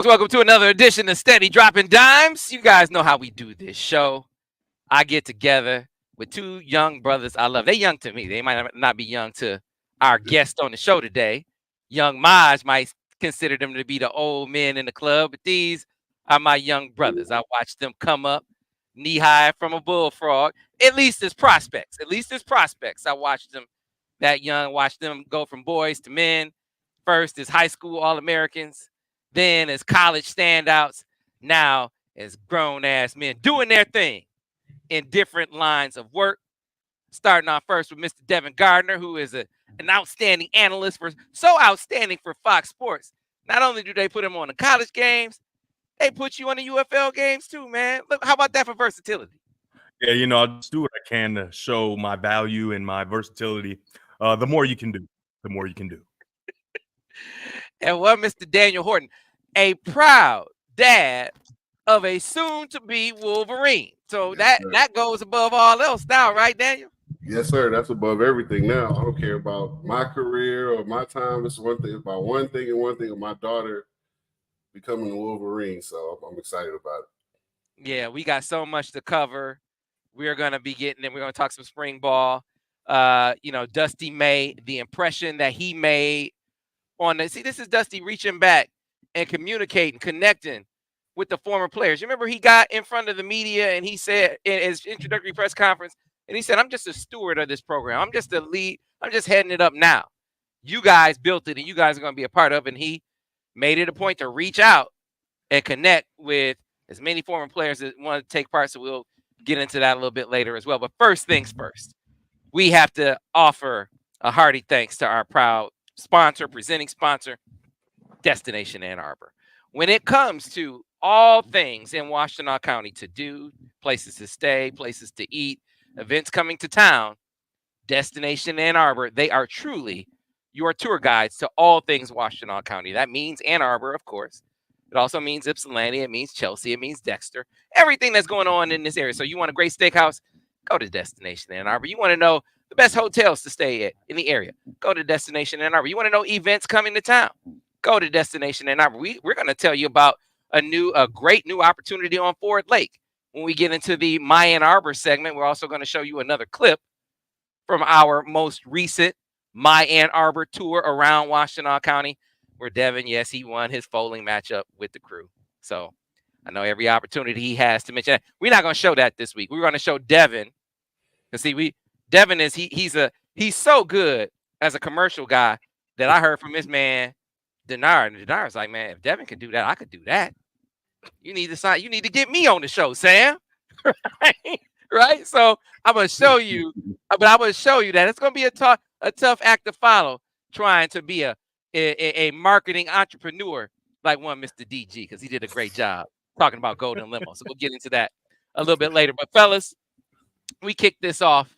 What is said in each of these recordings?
Welcome to another edition of Steady Dropping Dimes. You guys know how we do this show. I get together with two young brothers I love. They're young to me. They might not be young to our guest on the show today. Young Maj might consider them to be the old men in the club, but these are my young brothers. I watched them come up knee high from a bullfrog. At least as prospects. At least as prospects. I watched them that young, watched them go from boys to men. First as high school All-Americans, then as college standouts, now as grown-ass men doing their thing in different lines of work. Starting off first with Mr. Devin Gardner, who is an outstanding analyst so outstanding for Fox Sports. Not only do they put him on the college games, they put you on the UFL games too, man. Look, how about that for versatility? Yeah, I'll just do what I can to show my value and my versatility. The more you can do, the more you can do. And Mr. Daniel Horton, a proud dad of a soon-to-be Wolverine. So that goes above all else now, right, Daniel? Yes, sir. That's above everything now. I don't care about my career or my time. It's one thing about one thing and one thing of my daughter becoming a Wolverine. So I'm excited about it. Yeah, we got so much to cover. We're going to be getting and we're going to talk some spring ball. Dusty May, the impression that he made this is Dusty reaching back and communicating, connecting with the former players. You remember he got in front of the media and he said in his introductory press conference, and he said, I'm just a steward of this program. I'm just the lead. I'm just heading it up now. You guys built it and you guys are going to be a part of it. And he made it a point to reach out and connect with as many former players that want to take part. So we'll get into that a little bit later as well. But first things first, we have to offer a hearty thanks to our proud presenting sponsor, Destination Ann Arbor. When it comes to all things in Washtenaw County to do, places to stay, places to eat, events coming to town, Destination Ann Arbor, they are truly your tour guides to all things Washtenaw County. That means Ann Arbor, of course. It also means Ypsilanti. It means Chelsea. It means Dexter. Everything that's going on in this area. So you want a great steakhouse? Go to Destination Ann Arbor. You want to know the best hotels to stay at in the area? Go to Destination Ann Arbor. You want to know events coming to town? Go to Destination Ann Arbor. We're going to tell you about a great new opportunity on Ford Lake. When we get into the My Ann Arbor segment, we're also going to show you another clip from our most recent My Ann Arbor tour around Washtenaw County, where Devin, yes, he won his foaling matchup with the crew. So I know every opportunity he has to mention that. We're not going to show that this week. We're going to show Devin. Because see, Devin is he's so good as a commercial guy that I heard from his man Dinar. And Dinar's like, man, if Devin can do that, I could do that. You need to get me on the show, Sam. Right? So I'm gonna show you, but I'm gonna show you that it's gonna be a tough act to follow, trying to be a marketing entrepreneur like one Mr. DG, because he did a great job talking about Golden Limo. So we'll get into that a little bit later. But fellas, we kicked this off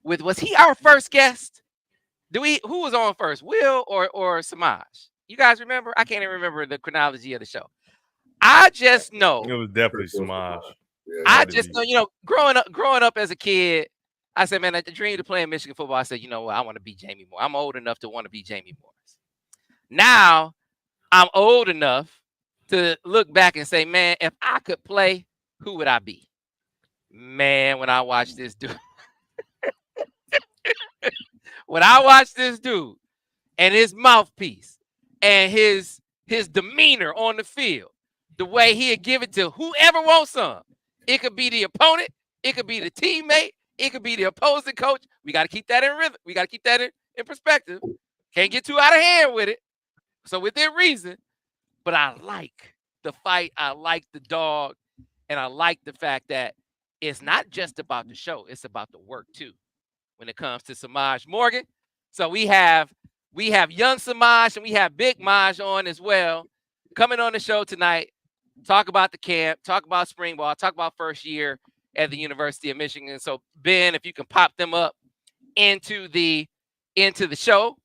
with, was he our first guest? Who was on first, Will or Semaj? You guys remember? I can't even remember the chronology of the show. I just know it was definitely Semaj. Yeah, I just know, growing up as a kid, I said, man, I dreamed of playing Michigan football. I said, you know what? I want to be Jamie Moore. I'm old enough to want to be Jamie Morris. Now I'm old enough to look back and say, man, if I could play, who would I be? Man, when I watch this dude, and his mouthpiece and his demeanor on the field, the way he'd give it to whoever wants some. It could be the opponent. It could be the teammate. It could be the opposing coach. We got to keep that in rhythm. We got to keep that in perspective. Can't get too out of hand with it. So within reason. But I like the fight. I like the dog. And I like the fact that it's not just about the show. It's about the work, too, when it comes to Semaj Morgan. So we have young Semaj and we have big Maj on as well. Coming on the show tonight, talk about the camp, talk about spring ball, talk about first year at the University of Michigan. So, Ben, if you can pop them up into the show.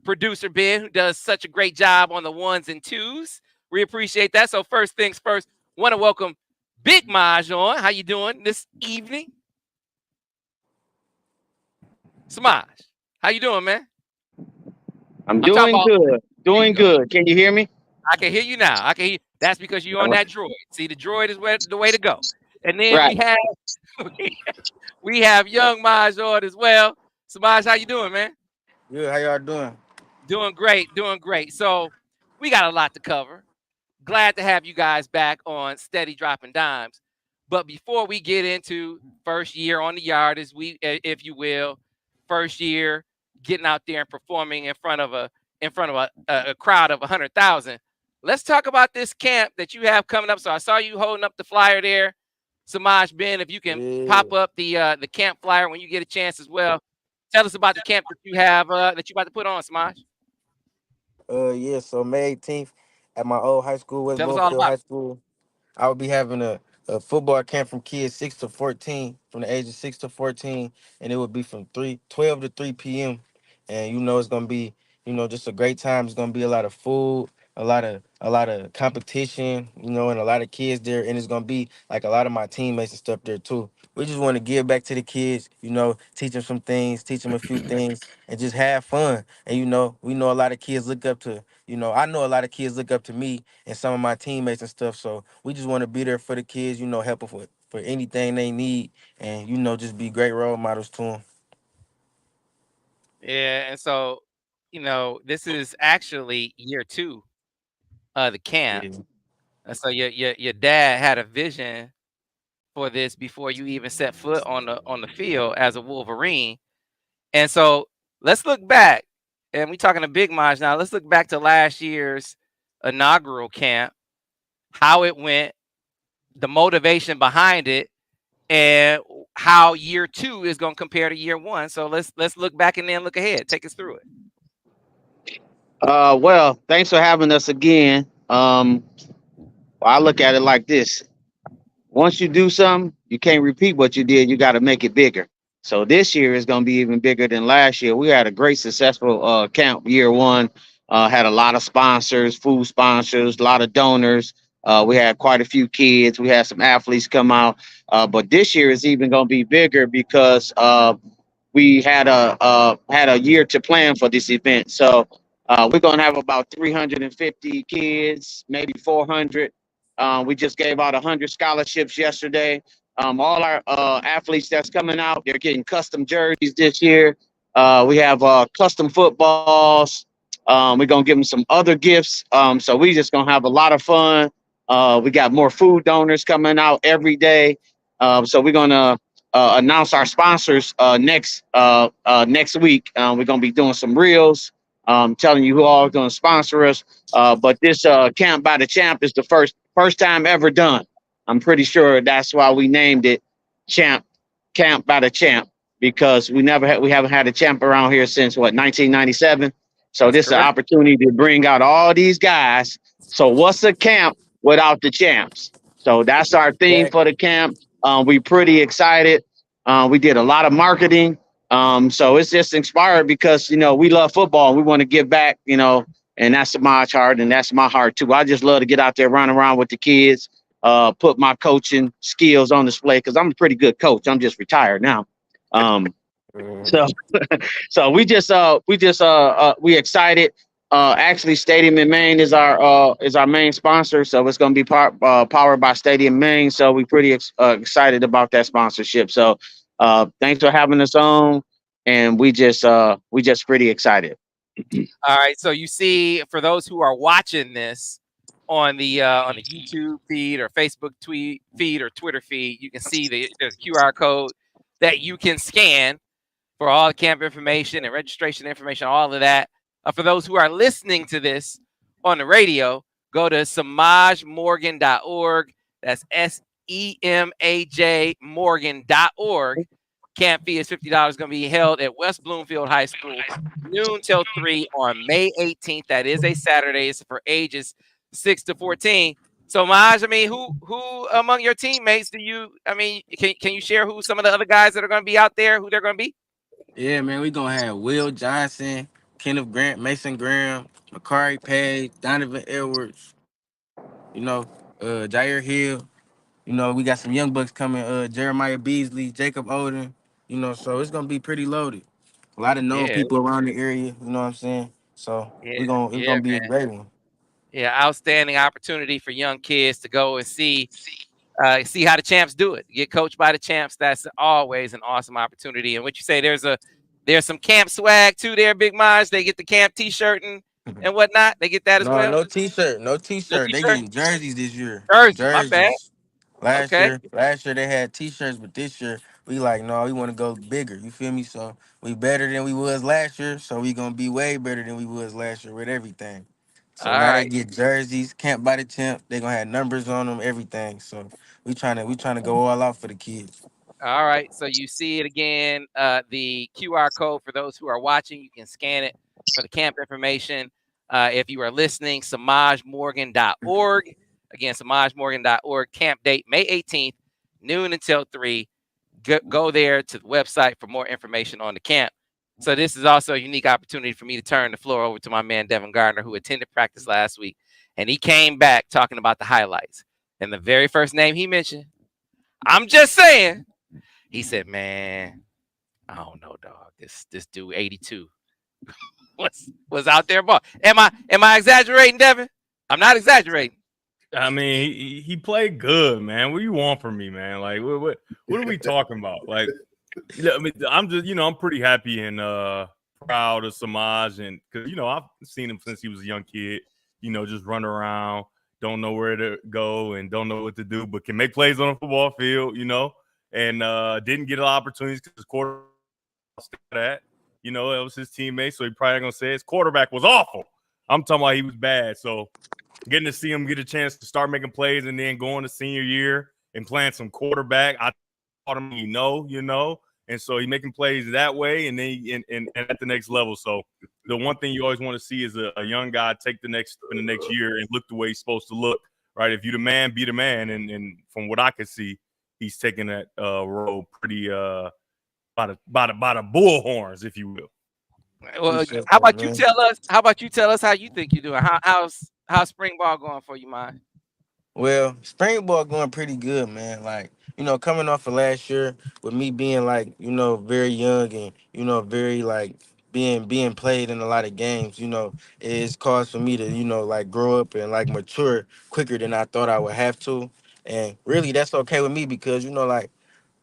Producer Ben, who does such a great job on the ones and twos. We appreciate that. So first things first, want to welcome Big Maj on. How you doing this evening? Semaj, how you doing, man? I'm doing good. Doing good. Can you hear me? I can hear you now. I can hear you. That's because you're on that droid. See, the droid is the way to go. And then Right. we have we have young Maj on as well. Semaj, how you doing, man? Good. How y'all doing? Doing great, doing great. So we got a lot to cover. Glad to have you guys back on Steady Dropping Dimes. But before we get into first year on the yard, as we, if you will, first year getting out there and performing in front of a crowd of 100,000, let's talk about this camp that you have coming up. So I saw you holding up the flyer there, Semaj. Ben, if you can Yeah. pop up the camp flyer when you get a chance as well. Tell us about the camp that you have that you about to put on, Semaj. Yeah. So May 18th at my old high school, West Tell us all Bloomfield about High it. School, I will be having a football camp from kids 6 to 14, from the age of 6 to 14, and it will be from 12 to 3 p.m. And it's gonna be, just a great time. It's gonna be a lot of food, a lot of competition, and a lot of kids there, and it's gonna be like a lot of my teammates and stuff there too. We just want to give back to the kids, teach them some things, teach them a few things, and just have fun. And we know a lot of kids look up to, I know a lot of kids look up to me and some of my teammates and stuff. So we just want to be there for the kids, help them for anything they need, and just be great role models to them. Yeah, and so, this is actually year two of the camp. Yeah. And so your dad had a vision for this before you even set foot on the field as a Wolverine. And so let's look back, and we talking to Big Maj now. Let's look back to last year's inaugural camp, how it went, the motivation behind it, and how year two is going to compare to year one. So let's look back and then look ahead. Take us through it. Well, thanks for having us again. I look at it like this: once you do something, you can't repeat what you did. You got to make it bigger. So this year is going to be even bigger than last year. We had a great successful camp year one. Had a lot of sponsors, food sponsors, a lot of donors. We had quite a few kids. We had some athletes come out. But this year is even going to be bigger because we had a year to plan for this event. So we're gonna have about 350 kids, maybe 400. We just gave out 100 scholarships yesterday. All our athletes that's coming out, they're getting custom jerseys this year. We have custom footballs. We're gonna give them some other gifts. So we just gonna have a lot of fun. We got more food donors coming out every day. So we're gonna announce our sponsors next week. We're gonna be doing some reels, telling you who all is gonna sponsor us. But this camp by the champ is the first time ever done. I'm pretty sure that's why we named it champ camp by the champ, because we haven't had a champ around here since what, 1997. So That's this is an correct. opportunity to bring out all these guys. So what's a camp without the champs? So that's our theme for the Exactly. camp. We pretty excited. We did a lot of marketing. So it's just inspired because, we love football and we want to give back, and that's my heart and that's my heart too. I just love to get out there, run around with the kids, put my coaching skills on display because I'm a pretty good coach. I'm just retired now. So Mhm. we excited. Actually, Stadium in Maine is our main sponsor, so it's going to be powered by Stadium Maine. So we pretty excited about that sponsorship. So thanks for having us on, and we just pretty excited. All right. So you see, for those who are watching this on the YouTube feed or Facebook tweet feed or Twitter feed, you can see there's a QR code that you can scan for all the camp information and registration information, all of that. For those who are listening to this on the radio, go to semajmorgan.org. That's SEMAJ Morgan.org. Camp fee is $50. Going to be held at West Bloomfield High School, noon till 3 on May 18th. That is a Saturday. It's for ages 6 to 14. So, Maj, I mean, who among your teammates can you share who some of the other guys that are going to be out there, who they're going to be? Yeah, man, we gonna have Will Johnson, Kenneth Grant, Mason Graham, Makari Page, Donovan Edwards, you know, Jair Hill. We got some young bucks coming, Jeremiah Beasley, Jacob Oden, so it's gonna be pretty loaded. A lot of known Yeah, people around the area, you know what I'm saying? So yeah, it's yeah, gonna be a man. great one. Yeah, outstanding opportunity for young kids to go and see how the champs do it. Get coached by the champs. That's always an awesome opportunity. And what you say, there's some camp swag too there, Big Minds. They get the camp T-shirt and whatnot. They get that as No, well. no t-shirt, no No t-shirt. They T-shirt, getting jerseys this year. jersey. My bad. Jerseys. Okay. Last year they had t-shirts, but this year we like, no, we want to go bigger. You feel me? So we better than we was last year. So we gonna be way better than we was last year with everything. All So now they right. get jerseys, camp by the champ. They gonna have numbers on them, everything. So we trying to go all out for the kids. All right. So you see it again. The QR code for those who are watching, you can scan it for the camp information. If you are listening, semajmorgan.org. Again, semajmorgan.org. Camp date May 18th, noon until 3. Go there to the website for more information on the camp. So this is also a unique opportunity for me to turn the floor over to my man, Devin Gardner, who attended practice last week. And he came back talking about the highlights. And the very first name he mentioned, I'm just saying, he said, "Man, I don't know, dog. This dude 82 was out there ball. Am I exaggerating, Devin? I'm not exaggerating. I mean, he played good, man. What do you want from me, man? Like, what are we talking about? Like, I mean, I'm just, I'm pretty happy and proud of Semaj, and because I've seen him since he was a young kid. Just run around, don't know where to go, and don't know what to do, but can make plays on a football field. And didn't get a lot of opportunities because his quarterback that. It was his teammate, so he probably not gonna say his quarterback was awful. I'm talking about he was bad. So getting to see him get a chance to start making plays and then going to senior year and playing some quarterback, I taught him, and so he's making plays that way and then and at the next level. So the one thing you always want to see is a young guy take the next step in the next year and look the way he's supposed to look, right? If you the man, be the man. And from what I could see, he's taking that role pretty by the bull horns, if you will. Well, Appreciate how that, about you man. tell us? How about you tell us how you think you're doing? How's spring ball going for you, man? Well, spring ball going pretty good, man. Like, coming off of last year with me being like, very young and, very like being played in a lot of games, it's caused for me to, like grow up and like mature quicker than I thought I would have to. And really that's okay with me because,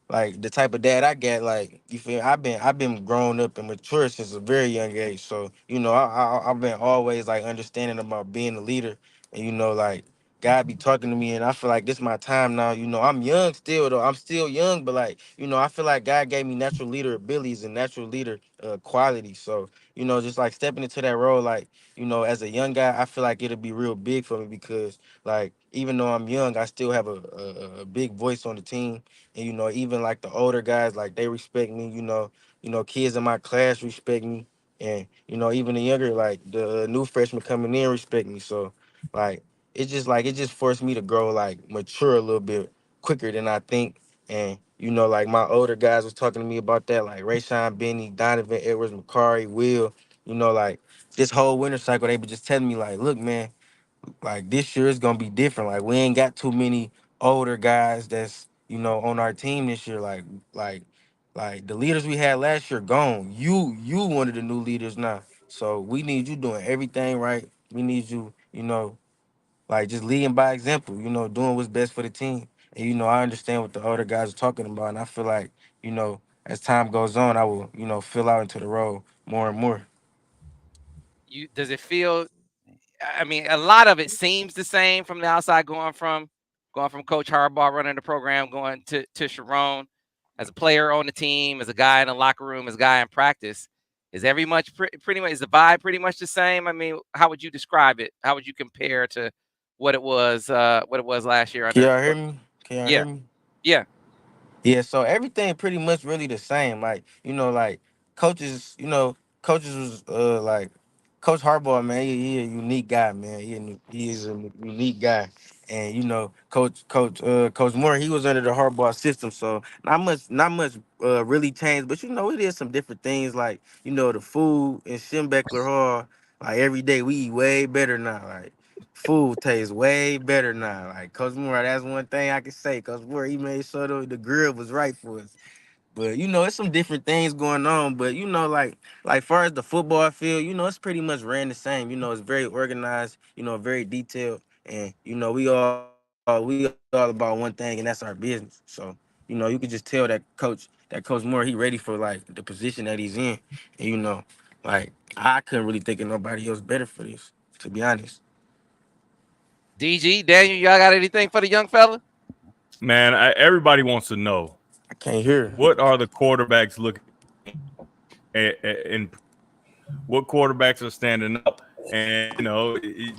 like the type of dad I got, like you feel, I've been grown up and mature since a very young age. So I've been always like understanding about being a leader, and like God be talking to me, and I feel like this my time now. I'm young still though. I'm still young, but like I feel like God gave me natural leader abilities and natural leader qualities. So just like stepping into that role, like as a young guy, I feel like it'll be real big for me because like even though I'm young, I still have a big voice on the team, and even like the older guys, like they respect me. Kids in my class respect me, and even the younger, like the new freshmen coming in respect me. So like it just forced me to grow, like mature a little bit quicker than I think. And like my older guys was talking to me about that, like Rayshawn Benny, Donovan Edwards, Macari, Will. Like this whole winter cycle, they were just telling me like, look, man, like this year is gonna be different. Like we ain't got too many older guys that's on our team this year. Like the leaders we had last year gone. You one of the new leaders now. So we need you doing everything right. We need you, like just leading by example. Doing what's best for the team. And I understand what the older guys are talking about, and I feel like as time goes on, I will fill out into the role more and more. Does it feel? I mean, a lot of it seems the same from the outside, going from Coach Harbaugh running the program, going to Sharon as a player on the team, as a guy in the locker room, as a guy in practice. Is every much pretty much is the vibe pretty much the same? I mean, how would you describe it? How would you compare to what it was last year Can under? y'all hear me? Can y'all Yeah, hear me? yeah. Yeah, so everything pretty much really the same. Like, like coaches, coaches was like Coach Harbaugh, man, he a unique guy, man. He is a unique guy. And Coach Moore, he was under the Harbaugh system, so not much really changed. But it is some different things like, the food in Schembeckler Hall, like every day we eat way better now. Like food tastes way better now. Like Coach Moore, that's one thing I can say. Coach Moore, he made sure the grill was right for us. But it's some different things going on. But like far as the football field, it's pretty much ran the same. It's very organized. Very detailed, and we all about one thing, and that's our business. So you could just tell that coach Moore, he ready for like the position that he's in, and like I couldn't really think of nobody else better for this, to be honest. DG, Daniel, y'all got anything for the young fella? Man, everybody wants to know I can't hear. what are the quarterbacks looking in what quarterbacks are standing up, and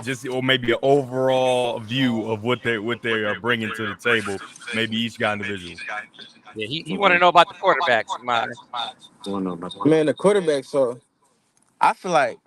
just or maybe an overall view of what they are bringing to the table, maybe each guy individual. Yeah, he want to know about the quarterbacks. Man, the quarterback. So I feel like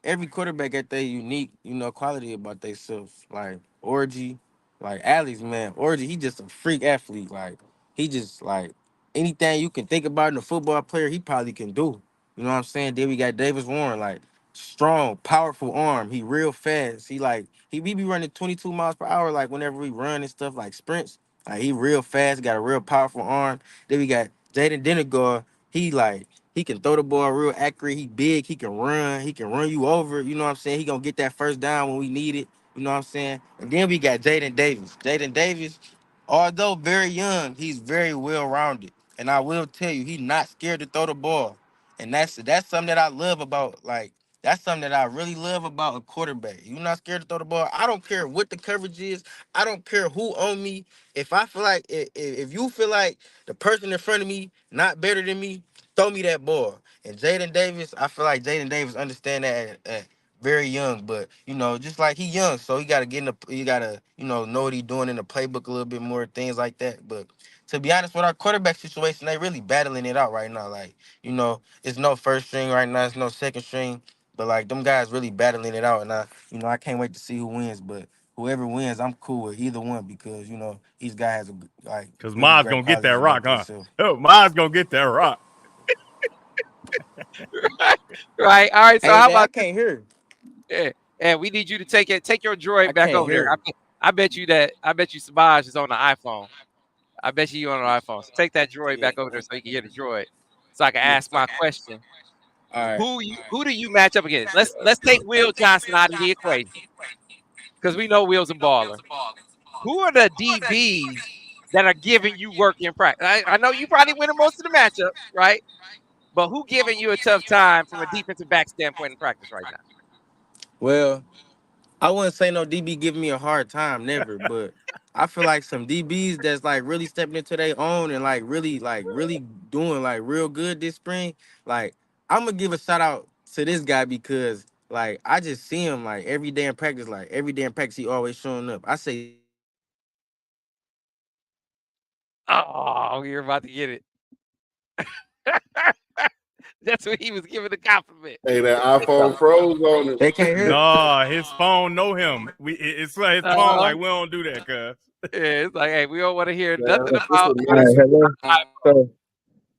every quarterback got their unique, quality about themselves. Like Orgy, like Alex, man. Orgy, he just a freak athlete. Like he just like anything you can think about in a football player, he probably can do. You know what I'm saying? Then we got Davis Warren, like strong, powerful arm. He real fast. He be running 22 miles per hour, like whenever we run and stuff, like sprints. Like he real fast, got a real powerful arm. Then we got Jaden Denegor. He can throw the ball real accurate. He big. He can run. He can run you over. You know what I'm saying? He gonna get that first down when we need it. You know what I'm saying? And then we got Jaden Davis. Jaden Davis, although very young, he's very well rounded. And I will tell you, he's not scared to throw the ball. And that's something that I love about that's something that I really love about a quarterback. You're not scared to throw the ball. I don't care what the coverage is. I don't care who on me. If I feel like if you feel like the person in front of me not better than me, throw me that ball. And Jaden Davis, I feel like Jaden Davis understand that at very young, but just like he young, so he gotta know what he doing in the playbook a little bit more, things like that. But to be honest, with our quarterback situation, they really battling it out right now. Like, it's no first string right now, it's no second string. But like them guys really battling it out, and I can't wait to see who wins. But whoever wins, I'm cool with either one because each guy has Because really Ma's great gonna get that qualities rock, about huh? themselves. Oh, Ma's gonna get that rock. Right. All right. So Hey how man, I about this? can't hear. Yeah. And we need you to take your I droid back can't over there. hear. I bet you Semaj is on the iPhone. I bet you on an iPhone. So take that droid Yeah. back over there so you can hear the droid. So I can ask my question. All right. Who do you match up against? Let's take Will Johnson out of the equation because we know Will's a baller. Who are the DBs that are giving you work in practice? I know you probably winning most of the matchups, right? But who giving you a tough time from a defensive back standpoint in practice right now? Well, I wouldn't say no DB giving me a hard time, never. But I feel like some DBs that's like really stepping into their own and like really doing like real good this spring. Like I'm gonna give a shout out to this guy because like I just see him like every day in practice. Like every day in practice, he always showing up. I say Zeke Beyers. Oh, you're about to get it. That's what he was giving the compliment. Hey, that iPhone froze on it. They can't hear. Nah, his phone know him. It's like his phone Uh, like we don't do that, cuz. yeah, it's like, hey, we don't want to hear Man, nothing it's about. All right, amazing. hello. So,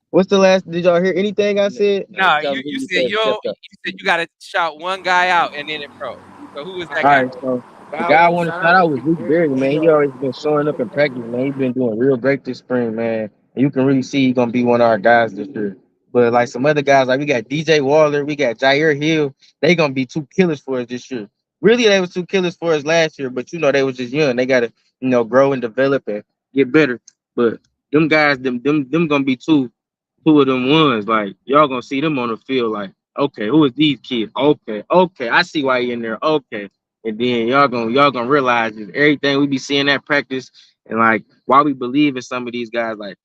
what's the last? Did y'all hear anything I said? No, you said you said you got to shout one guy out and then it froze. So who is All that guy? right, so the God, I guy I want to want to shout shout out out was was Zeke Luke Berry, Berry, man. man. He He always always been showing up in practice, man. He been doing real great this spring, man. And you can really see he's gonna be one of our guys this year. But like some other guys, like we got DJ Waller, we got Jair Hill, they gonna be two killers for us this year. Really, they was two killers for us last year, but they was just young. They gotta, grow and develop and get better. But them guys, them gonna be two of them ones. Like y'all gonna see them on the field. Like, okay, who is these kids? Okay, I see why he in there. Okay, and then y'all gonna realize that everything we be seeing at practice and like why we believe in some of these guys. Like,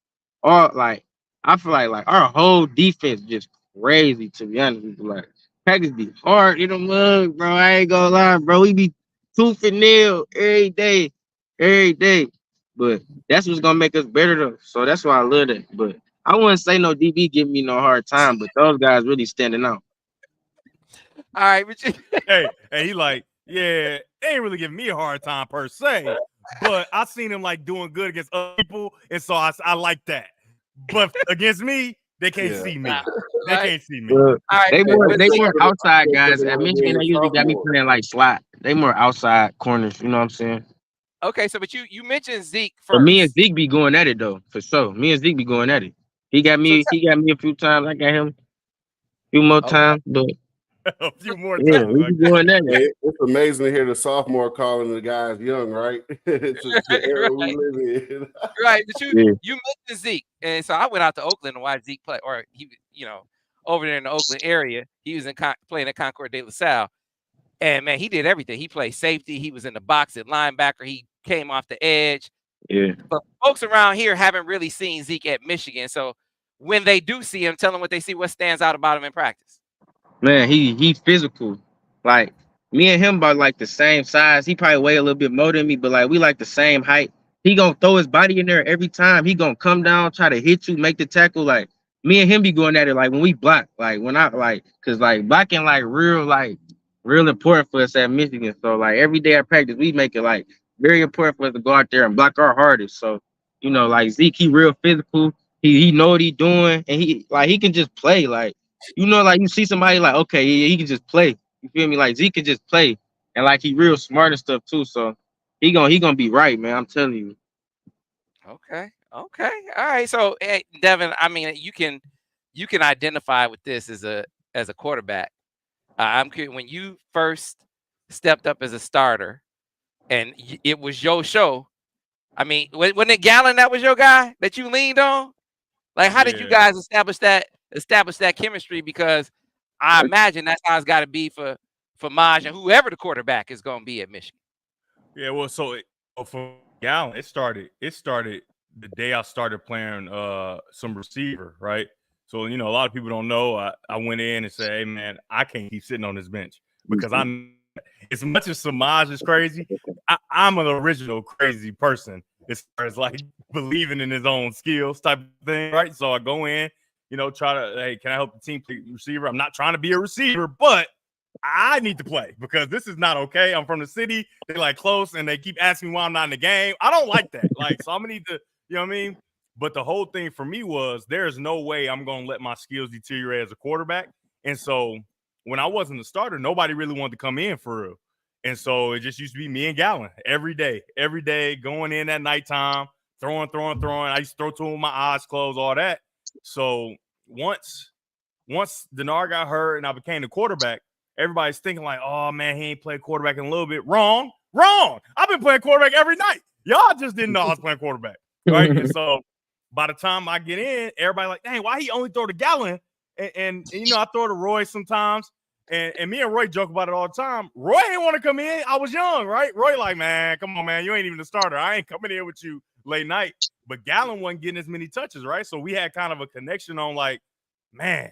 all like I feel like our whole defense just crazy, to be honest with you. Like practice be hard in the mud, bro. I ain't gonna lie, bro. We be tooth and nail every day, every day. But that's what's gonna make us better though. So that's why I love that. But I wouldn't say no DB giving me no hard time, but those guys really standing out. All right, but Hey, he like, yeah, they ain't really giving me a hard time per se, but I seen him like doing good against other people, and so I like that. But against me, they can't Yeah. see me. all They right, can't see me. all right. Hey, I'm They Zeke, more excited outside about guys. him At being Michigan, a they usually got me sophomore. playing like slot. They more outside corners. You know what I'm saying? okay, so but you mentioned Zeke But me and first. Zeke be going at it though, for sure. Me and Zeke be going at it. He got So me. He got me a few times. I got him a few more okay. times, but A few more yeah, times. we be doing that. Hey, it's amazing to hear the sophomore calling the guys young, right? It's the era we Right. live in. Right, but you Yeah, you mentioned Zeke, and so I went out to Oakland to watch Zeke play, or he, over there in the Oakland area, he was playing at Concord de La Salle, and man, he did everything. He played safety, he was in the box at linebacker, he came off the edge. yeah. But folks around here haven't really seen Zeke at Michigan, so when they do see him, tell them what they see. What stands out about him in practice? Man, he physical. Like me and him about like the same size. He probably weigh a little bit more than me, but like we like the same height. He gonna throw his body in there every time. He gonna come down, try to hit you, make the tackle. Like me and him be going at it like when we block. Like when I like, cause like blocking real important for us at Michigan. So like every day at practice, we make it like very important for us to go out there and block our hardest. So like Zeke, he real physical. He know what he doing, and he can just play like. Like you see somebody like, okay, yeah, he can just play. You feel me? Like Zeke can just play, and like he real smart and stuff too. So he gonna be right, man. I'm telling you. Okay, okay, all right. So, hey, Devin, I mean, you can identify with this as a quarterback. I'm curious when you first stepped up as a starter, and it was your show. I mean, wasn't it Gallen that was your guy that you leaned on? Like, how did you Yeah. guys establish that chemistry? Because I imagine that's how it's got to be for Maj and whoever the quarterback is going to be at Michigan. Yeah, well, for Gallen, it started the day I started playing some receiver, right? So, a lot of people don't know. I went in and said, hey man, I can't keep sitting on this bench because as much as Semaj is crazy, I'm an original crazy person as far as like believing in his own skills type of thing, right? So I go in, try to, hey, can I help the team play receiver? I'm not trying to be a receiver, but I need to play because this is not okay. I'm from the city. They're like close and they keep asking me why I'm not in the game. I don't like that. Like, so I'm gonna need to, you know what I mean? But the whole thing for me was there's no way I'm gonna let my skills deteriorate as a quarterback. And so when I wasn't a starter, nobody really wanted to come in for real. And so it just used to be me and Gallen every day, going in at nighttime, throwing. I used to throw to him with my eyes closed, all that. So once Denard got hurt and I became the quarterback, everybody's thinking like, oh man, he ain't played quarterback in a little bit. Wrong. I've been playing quarterback every night. Y'all just didn't know I was playing quarterback, right? And so by the time I get in, everybody like, dang, why he only throw to Gallen? And I throw to Roy sometimes. And me and Roy joke about it all the time. Roy didn't want to come in. I was young, right? Roy like, man, come on, man. You ain't even the starter. I ain't coming in with you late night. But Gallen wasn't getting as many touches, right? So we had kind of a connection on like, man,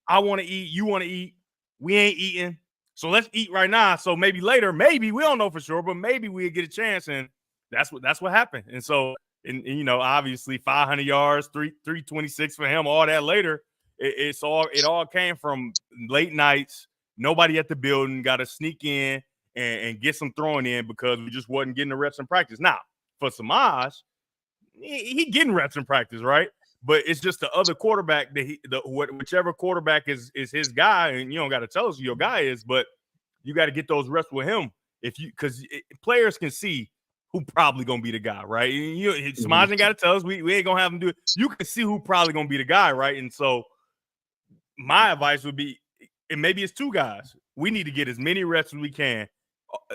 I want to eat. You want to eat. We ain't eating. So let's eat right now. So maybe later, maybe, we don't know for sure, but maybe we'll get a chance. And that's what happened. And so, and obviously 500 yards, 326 for him, all that later. It all came from late nights. Nobody at the building, got to sneak in and get some throwing in because we just wasn't getting the reps in practice. Now, for Semaj, he getting reps in practice, right? But it's just the other quarterback whichever quarterback is his guy, and you don't got to tell us who your guy is, but you got to get those reps with him because players can see who probably gonna be the guy, right? Semaj ain't got to tell us. We ain't gonna have him do it. You can see who probably gonna be the guy, right? And so my advice would be, and maybe it's two guys. We need to get as many reps as we can,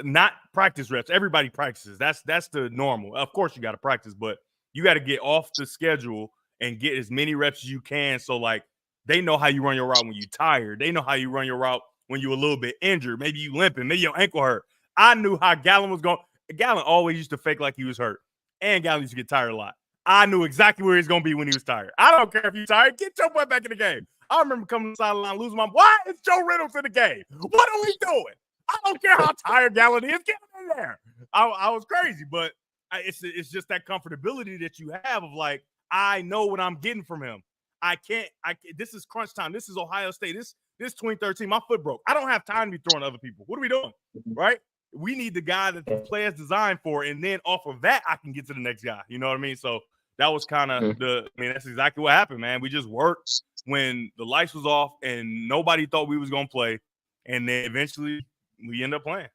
not practice reps. Everybody practices. That's the normal. Of course, you got to practice, but you got to get off the schedule and get as many reps as you can. So like they know how you run your route when you're tired. They know how you run your route when you're a little bit injured. Maybe you limping. Maybe your ankle hurt. I knew how Gallen was going. Gallen always used to fake like he was hurt, and Gallen used to get tired a lot. I knew exactly where he was going to be when he was tired. I don't care if you're tired. Get your butt back in the game. I remember coming to the sideline, losing my. Why is Joe Reynolds in the game? What are we doing? I don't care how tired Gallen is. Get him in there. I was crazy, but it's just that comfortability that you have of like, I know what I'm getting from him. I can't. This is crunch time. This is Ohio State. This 2013. My foot broke. I don't have time to be throwing to other people. What are we doing? Right? We need the guy that the play is designed for, and then off of that, I can get to the next guy. You know what I mean? So that was kind of that's exactly what happened, man. We just worked when the lights was off and nobody thought we was gonna play, and then eventually we end up playing.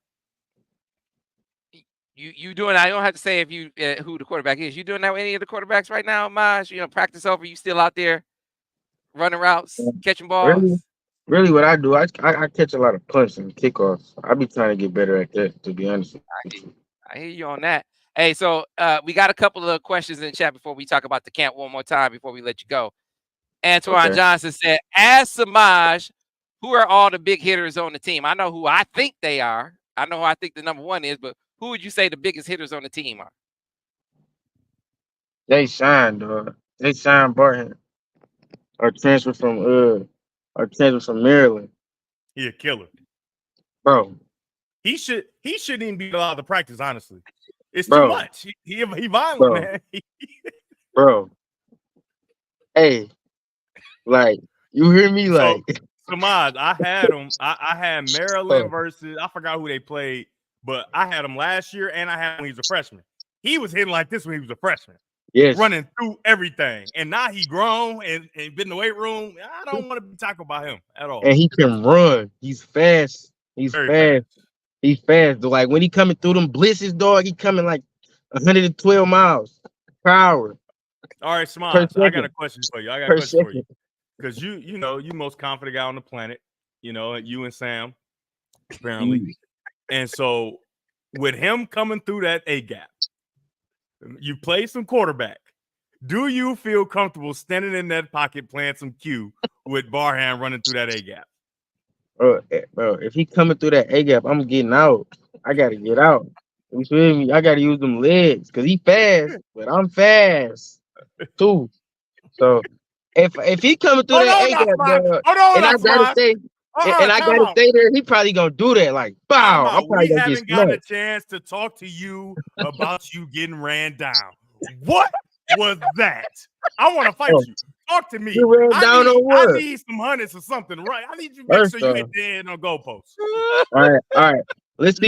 You doing that? I don't have to say if you who the quarterback is. You doing that with any of the quarterbacks right now, Maj? Practice over. You still out there running routes, catching Really, balls? really, what I do, I catch a lot of punts and kickoffs. I be trying to get better at that, to be honest with you. I hear you on that. Hey, so we got a couple of questions in the chat before we talk about the camp one more time before we let you go. Antoine Okay. Johnson said, "Ask Semaj, who are all the big hitters on the team? I know who I think they are. I know who I think the number one is, but who would you say the biggest hitters on the team are?" They shine, dog. They shine Barton. Or transfer from Maryland. He a killer. Bro. He shouldn't even be allowed to practice, honestly. It's Bro. too much. He violent, Bro. man. Bro. Hey, like, you hear me? So, Like, Semaj, I had him. I had Maryland versus, I forgot who they played, but I had him last year and I had him when he was a freshman. He was hitting like this when he was a freshman. yes. Running through everything. And now he grown and been in the weight room. I don't want to be talking about him at all. And he can run. He's fast. He's Very fast. He's fast. Like, when he coming through them blitzes, dog, he coming like 112 miles per hour. All right, Semaj, I got a question for you. Because you know, you most confident guy on the planet, you know, you and Sam, apparently. And so with him coming through that A gap, you play some quarterback. Do you feel comfortable standing in that pocket playing some Q with Barham running through that A gap? Bro, if he coming through that A gap, I'm getting out. I gotta get out. You feel me? I gotta use them legs because he fast, but I'm fast too. So if he coming through that A gap, bro, and I gotta stay, and I gotta stay there, he probably gonna do that. Like, bow. I'm probably We gonna haven't get gotten a chance to talk to you about you getting ran down. What was that? I want to fight you. Talk to me. You ran down on what? I need some hundreds or something, right? I need you to make sure you hit the head on goalposts. All right. Let's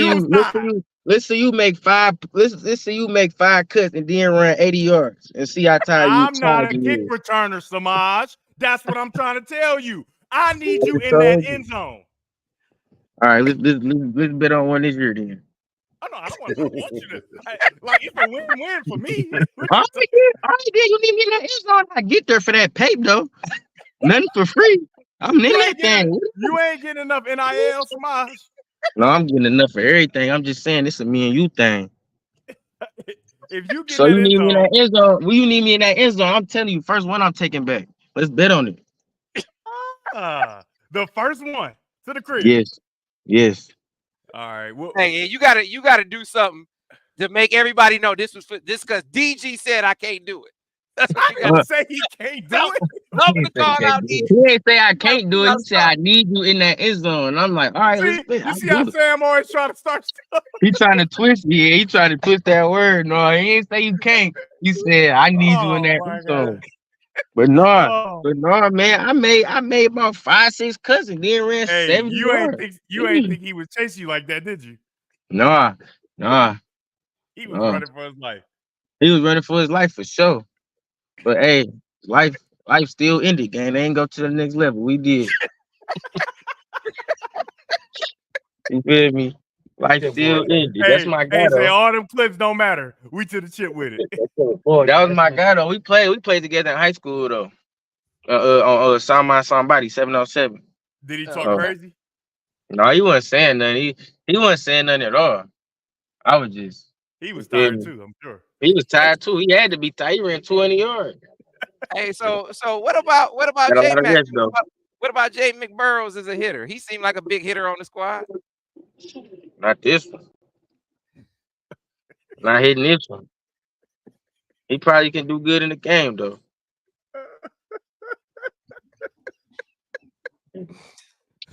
see you make 5. Let's see you make 5 cuts and then run 80 yards and see how tired you. I'm not a kick returner, Semaj. That's what I'm trying to tell you. I need you in that end zone. All right, let's bet on one this year then. I don't want you to like it's a win-win for me. All right, then you need me in that end zone. I get there for that paper though. Nothing for free. I'm in that thing. You ain't getting enough NIL, Semaj. No, I'm getting enough for everything. I'm just saying this is a me and you thing. If you get so you need me in that end zone. Well, you need me in that end zone. I'm telling you, first one I'm taking back. Let's bet on it. The first one to the crib. Yes. All right. Well, hey, you gotta do something to make everybody know this was for this because DG said I can't do it. That's what you gotta say. He can't do it. Help the call out. He didn't say I can't do it. He said I need you in that end zone. And I'm like, all right, let's bet. You see how Sam always trying to start stuff? He trying to twist. Yeah, he trying to twist that word. No, he didn't say you can't. He said I need you in that end zone. But no, man, I made about 5-6 cuts and then ran 7 yards. You ain't think he was chasing you like that, did you? Nah. He was running for his life. He was running for his life for sure. But hey, life still ended, gang. They ain't go to the next level. We did. You feel me? Life still ended. That's my guy. Say all them clips don't matter. We to the chip with it. That was my guy though. We played together in high school though. On somebody 707. Did he talk crazy? No, he wasn't saying nothing. He wasn't saying nothing at all. I was just. He was tired too, I'm sure. He was tired too. He had to be tired. He ran 20 yards. Hey, so what about Jay Mack? What about Jay McBurrows as a hitter? He seemed like a big hitter on the squad. Not this one. Not hitting this one. He probably can do good in the game though.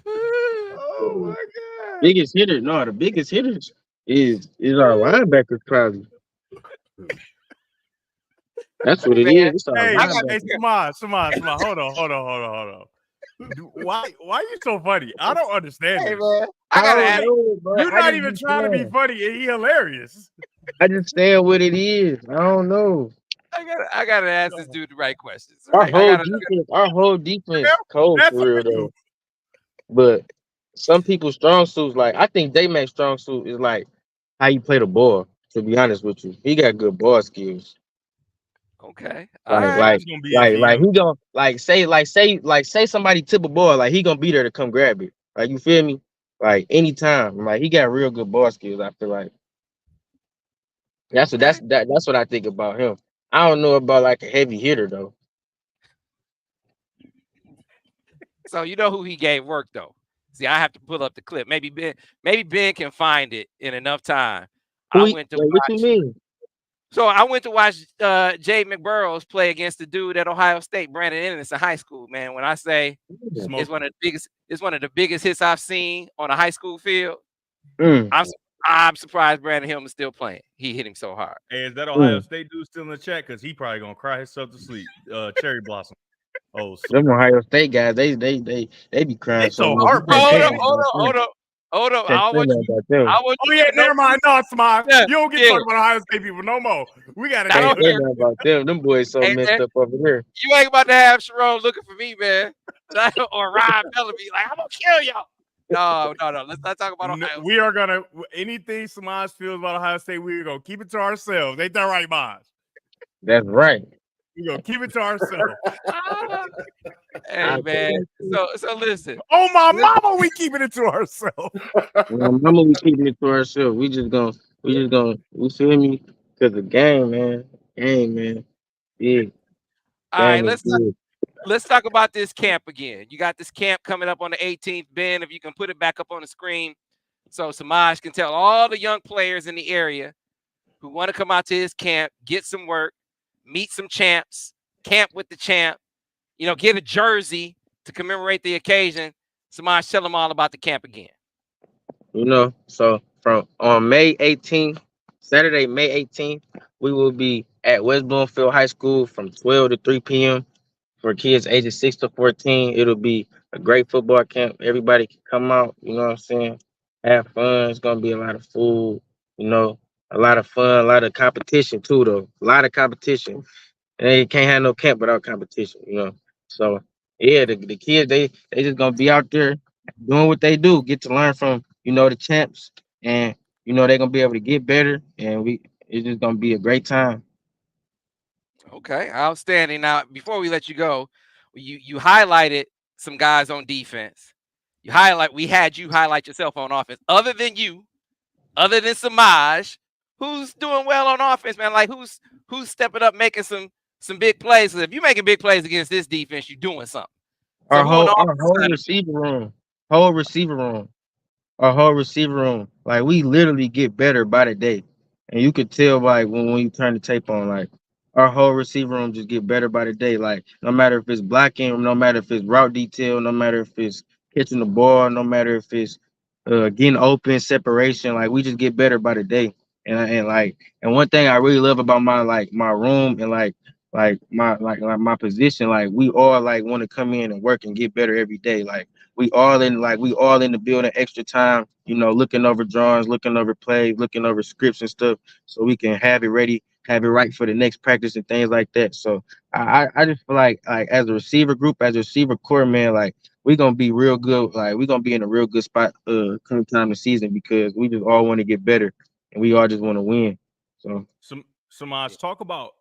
Oh my God! Biggest hitter? No, the biggest hitters is our linebackers probably. That's what it is. Hey, Semaj, hold on. Why you so funny? I don't understand. Hey, man, I gotta ask you. You're not even trying to be funny, and he hilarious. I just say what it is. I don't know. I gotta ask this dude the right questions. Our whole defense cold for real though. But some people's strong suits, like I think J-Mac's strong suit is like how you play the ball. To be honest with you, he got good ball skills. Okay. All right. That's gonna be it for Like him. he gonna say somebody tip a ball, like he gonna be there to come grab it. Like you feel me? Like anytime. Like he got real good ball skills. I feel like Okay. that's what I think about him. I don't know about like a heavy hitter though. So you know who he gave work though. See, I have to pull up the clip. Maybe Ben can find it in enough time. I went to What you watch. mean? So I went to watch Jay McBurrows play against the dude at Ohio State, Brandon Ennis in high school. Man, when I say Smoke. it's one of the biggest hits I've seen on a high school field. Mm, I'm surprised Brandon Hill is still playing. He hit him so hard. Hey, is that Ohio mm. State dude still in the chat? Because he probably gonna cry himself to sleep. Cherry Blossom. Oh, so Them Ohio State guys, they be crying they so so much. You can't heartbroken. say Hold that up, hold about up, hold them. up, hold up. Can't I say want that you. about them. I want Oh you yeah, to know. never mind. No, Smile. Yeah, You don't get yeah. talking about Ohio State people no more. We got it. I Can't don't say hear. that about them. Them boys so Hey messed man, up over there. you ain't about to have Sharon looking for me, man. Or Ryan Bellamy, like I'm gonna kill y'all. No. Let's not talk about Ohio. We are gonna anything Samaj feels about Ohio State. We're gonna keep it to ourselves. Ain't that right, Maj? That's right. We're gonna keep it to ourselves. Ah, I hey say man. that too. So listen. Oh my mama, we keeping it to ourselves. Well, I'm gonna be keeping it to ourselves. We you feel me? Cause the game, man. Game, man. Big. All right, Game is big. let's talk about this camp again. You got this camp coming up on the 18th. Ben, if you can put it back up on the screen so Semaj can tell all the young players in the area who want to come out to his camp, get some work, meet some champs, camp with the champ, get a jersey to commemorate the occasion. Semaj, tell them all about the camp again. So from on May 18th, Saturday, May 18th, we will be at West Bloomfield High School from 12 to 3 p.m. for kids ages 6 to 14. It'll be a great football camp. Everybody can come out, you know what I'm saying? Have fun. It's gonna be a lot of food, a lot of fun, a lot of competition too, though. A lot of competition. And you can't have no camp without competition. So yeah, the kids they just gonna be out there doing what they do, get to learn from the champs, and they're gonna be able to get better, and it's just gonna be a great time. Okay, outstanding. Now, before we let you go, you highlighted some guys on defense. We had you highlight yourself on offense. Other than you, other than Semaj, who's doing well on offense, man? Like who's stepping up, making some big plays? 'Cause if you're making big plays against this defense, you're doing something. So Our who on whole the our offense whole side? receiver room, whole receiver room. Our whole receiver room. Like we literally get better by the day. And you could tell like when you turn the tape on, like our whole receiver room just get better by the day. Like no matter if it's blocking, no matter if it's route detail, no matter if it's catching the ball, no matter if it's getting open, separation, like we just get better by the day. And one thing I really love about my room and my position, like we all like want to come in and work and get better every day. Like we all in the building extra time, looking over drawings, looking over plays, looking over scripts and stuff, so we can have it ready, have it right for the next practice and things like that. So I just feel like as a receiver group, as a receiver core, man, like we're gonna be real good, like we're gonna be in a real good spot come time the season, because we just all want to get better and we all just want to win. So Samaj, talk about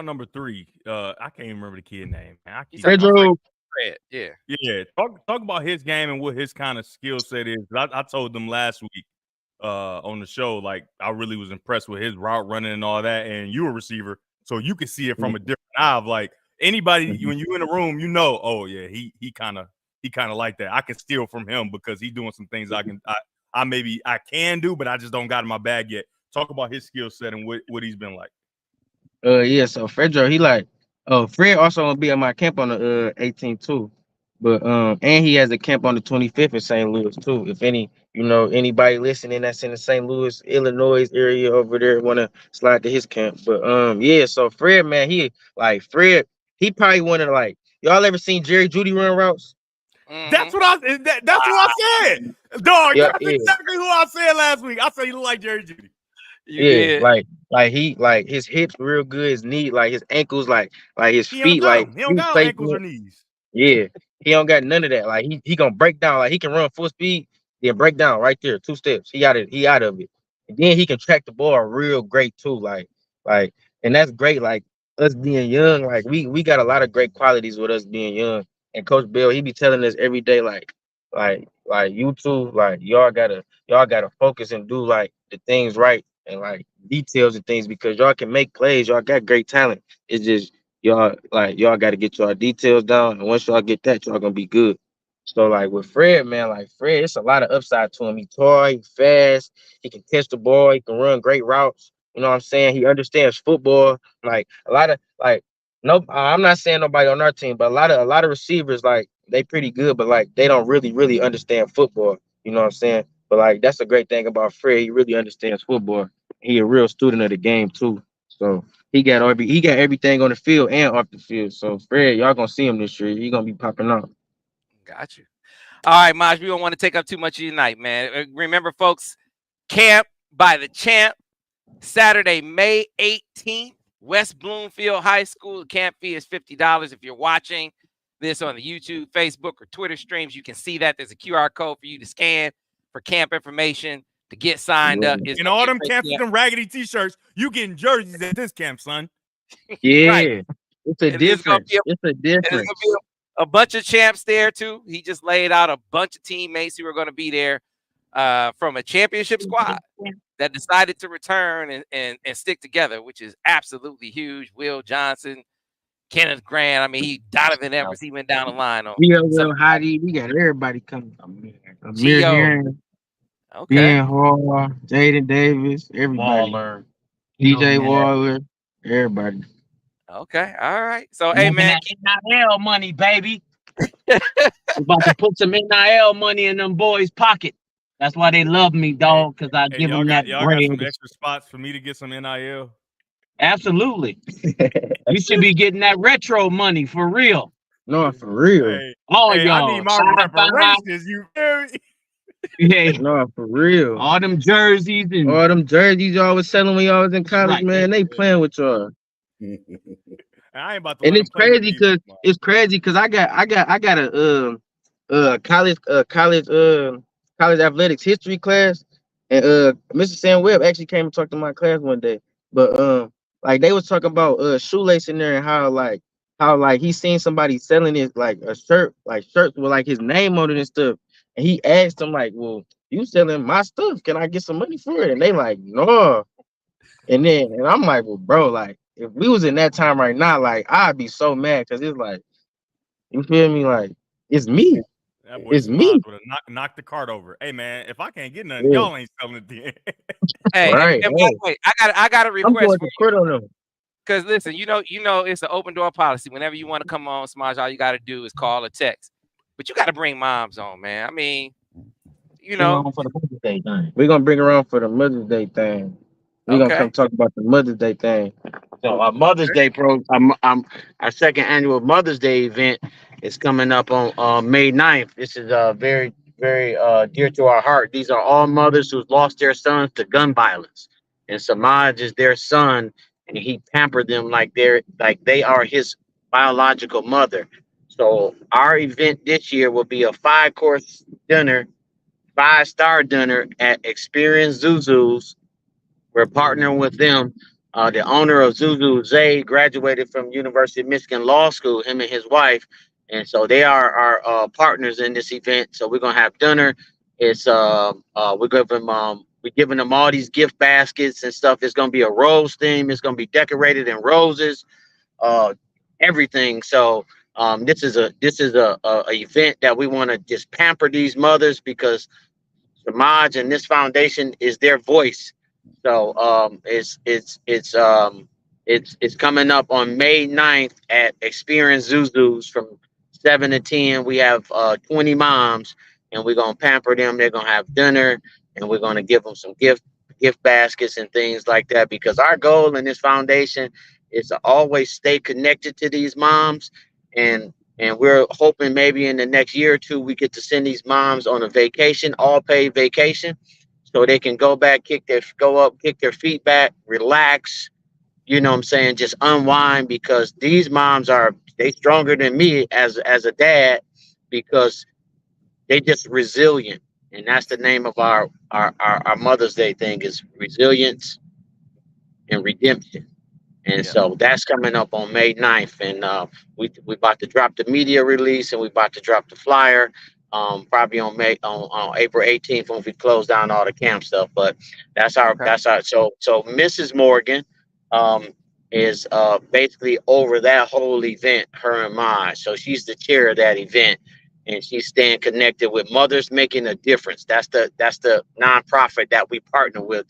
number 3. I can't even remember the kid name. Man, I keep Pedro, Fred, yeah. Yeah, talk about his game and what his kind of skill set is. I told them last week on the show, like I really was impressed with his route running and all that. And you're a receiver, so you can see it from a different eye of like anybody when you in the room, oh yeah, he kind of like that. I can steal from him because he's doing some things I can do, but I just don't got in my bag yet. Talk about his skill set and what he's been like. yeah, so Fredro, Fred also gonna be at my camp on the 18th too. But and he has a camp on the 25th in St. Louis too. If anybody listening that's in the St. Louis, Illinois area over there wanna slide to his camp. But yeah, so Fred, man, he probably one of y'all ever seen Jerry Judy run routes? That's what I said. Dog, Yeah, that's exactly who I said last week. I said you look like Jerry Judy. You did. Like his hips real good, his knee, like his ankles, like his He feet, don't got ankles or knees. Yeah, he don't got none of that. Like he gonna break down, like he can run full speed, then break down right there, 2 steps. He out of it. And then he can track the ball real great too. Like and that's great. Like us being young, like we got a lot of great qualities with us being young. And Coach Bill, he be telling us every day, like you two, like y'all gotta focus and do like the things right and like details and things because y'all can make plays. Y'all got great talent. It's just y'all got to get y'all details down, and once y'all get that, y'all gonna be good. So like with Fred, man, like Fred, it's a lot of upside to him. He tall, he fast, he can catch the ball, he can run great routes. You know what I'm saying? He understands football. Like a lot of like no, I'm not saying nobody on our team, but a lot of receivers like they pretty good, but like they don't really understand football. You know what I'm saying? But like that's a great thing about Fred. He really understands football. He a real student of the game too. So he got everything on the field and off the field. So Fred, y'all gonna see him this year. He gonna be popping off. Got you. All right, Maj, we don't want to take up too much of your night, man. Remember, folks, Camp by the Champ, Saturday, May 18th, West Bloomfield High School. The camp fee is $50. If you're watching this on the YouTube, Facebook, or Twitter streams, you can see that. There's a QR code for you to scan for camp information to get signed up. It's In gonna all be a them great camps with camp. them raggedy t-shirts, you getting jerseys at this camp, son. Yeah, Right. it's a And there's gonna difference. be It's a and there's difference. gonna be a bunch of champs there too. He just laid out a bunch of teammates who are going to be there from a championship squad that decided to return and stick together, which is absolutely huge. Will Johnson, Kenneth Grant. I mean, Donovan Evers. He went down the line on Yeah, some well, Hottie, we got everybody coming. Amir Gio. Heron, Okay. Ben Hall, Jaden Davis, everybody. Waller, DJ Waller, everybody. Okay. All right. So, hey, making man. that NIL money, baby. We're about to put some NIL money in them boys' pocket. That's why they love me, dog, because I Hey, give them that y'all bread. got some extra spots for me to get some NIL? Absolutely. You should be getting that retro money for real. No, for real. Hey, All hey, I y'all. need my Side-by, reparations. You feel me? yeah, No, for real. all them jerseys and All them jerseys y'all was selling when y'all was in college, right. man, they playing with y'all. I ain't about to And let it's them play with crazy me. because I got a college athletics history class, and Mr. Sam Webb actually came and talked to my class one day. But like they was talking about shoelacing there and how he seen somebody selling it like a shirt, like shirts with like his name on it and stuff. And he asked them like, well, you selling my stuff? Can I get some money for it? And they like, no. And I'm like, well, bro, like if we was in that time right now, like I'd be so mad because it's like, you feel me? Like it's me. That boy It's Semaj me. would have knocked the cart over. Hey, man, if I can't get nothing, Yeah. y'all ain't selling it then. Hey, Right, and by the way, I got a I'm request going for to quit on them. because listen, you know, it's an open door policy. Whenever you want to come on, Smaj, all you got to do is call or text. But you got to bring moms on, man. I mean, you know, For the Mother's Day thing. We're gonna bring around for the Mother's Day thing. We're gonna okay. come talk about the Mother's Day thing. So our Mother's Day our second annual Mother's Day event is coming up on May 9th. This is very dear to our heart. These are all mothers who've lost their sons to gun violence, and Semaj is their son, and he pampered them like they are his biological mother. So our event this year will be a 5-course dinner, 5-star dinner at Experience Zuzu's. We're partnering with them. The owner of Zuzu, Zay, graduated from University of Michigan Law School, him and his wife. And so they are our partners in this event. So we're gonna have dinner. It's we're giving them all these gift baskets and stuff. It's gonna be a rose theme. It's gonna be decorated in roses, everything. So this is a event that we want to just pamper these mothers because Semaj and this foundation is their voice. So it's coming up on May 9th at Experience Zuzu's from 7 to 10. We have 20 moms and we're gonna pamper them. They're gonna have dinner and we're gonna give them some gift baskets and things like that because our goal in this foundation is to always stay connected to these moms and we're hoping maybe in the next year or two, we get to send these moms on a vacation, all paid vacation, so they can go back, kick their feet back, relax, you know what I'm saying, just unwind because these moms they stronger than me as a dad because they just resilient. And that's the name of our Mother's Day thing is resilience and redemption. And so that's coming up on May 9th. And we about to drop the media release, and we about to drop the flyer probably on April 18th when we close down all the camp stuff. But that's our so Mrs. Morgan is basically over that whole event, her and mine. So she's the chair of that event, and she's staying connected with Mothers Making a Difference. That's the nonprofit that we partner with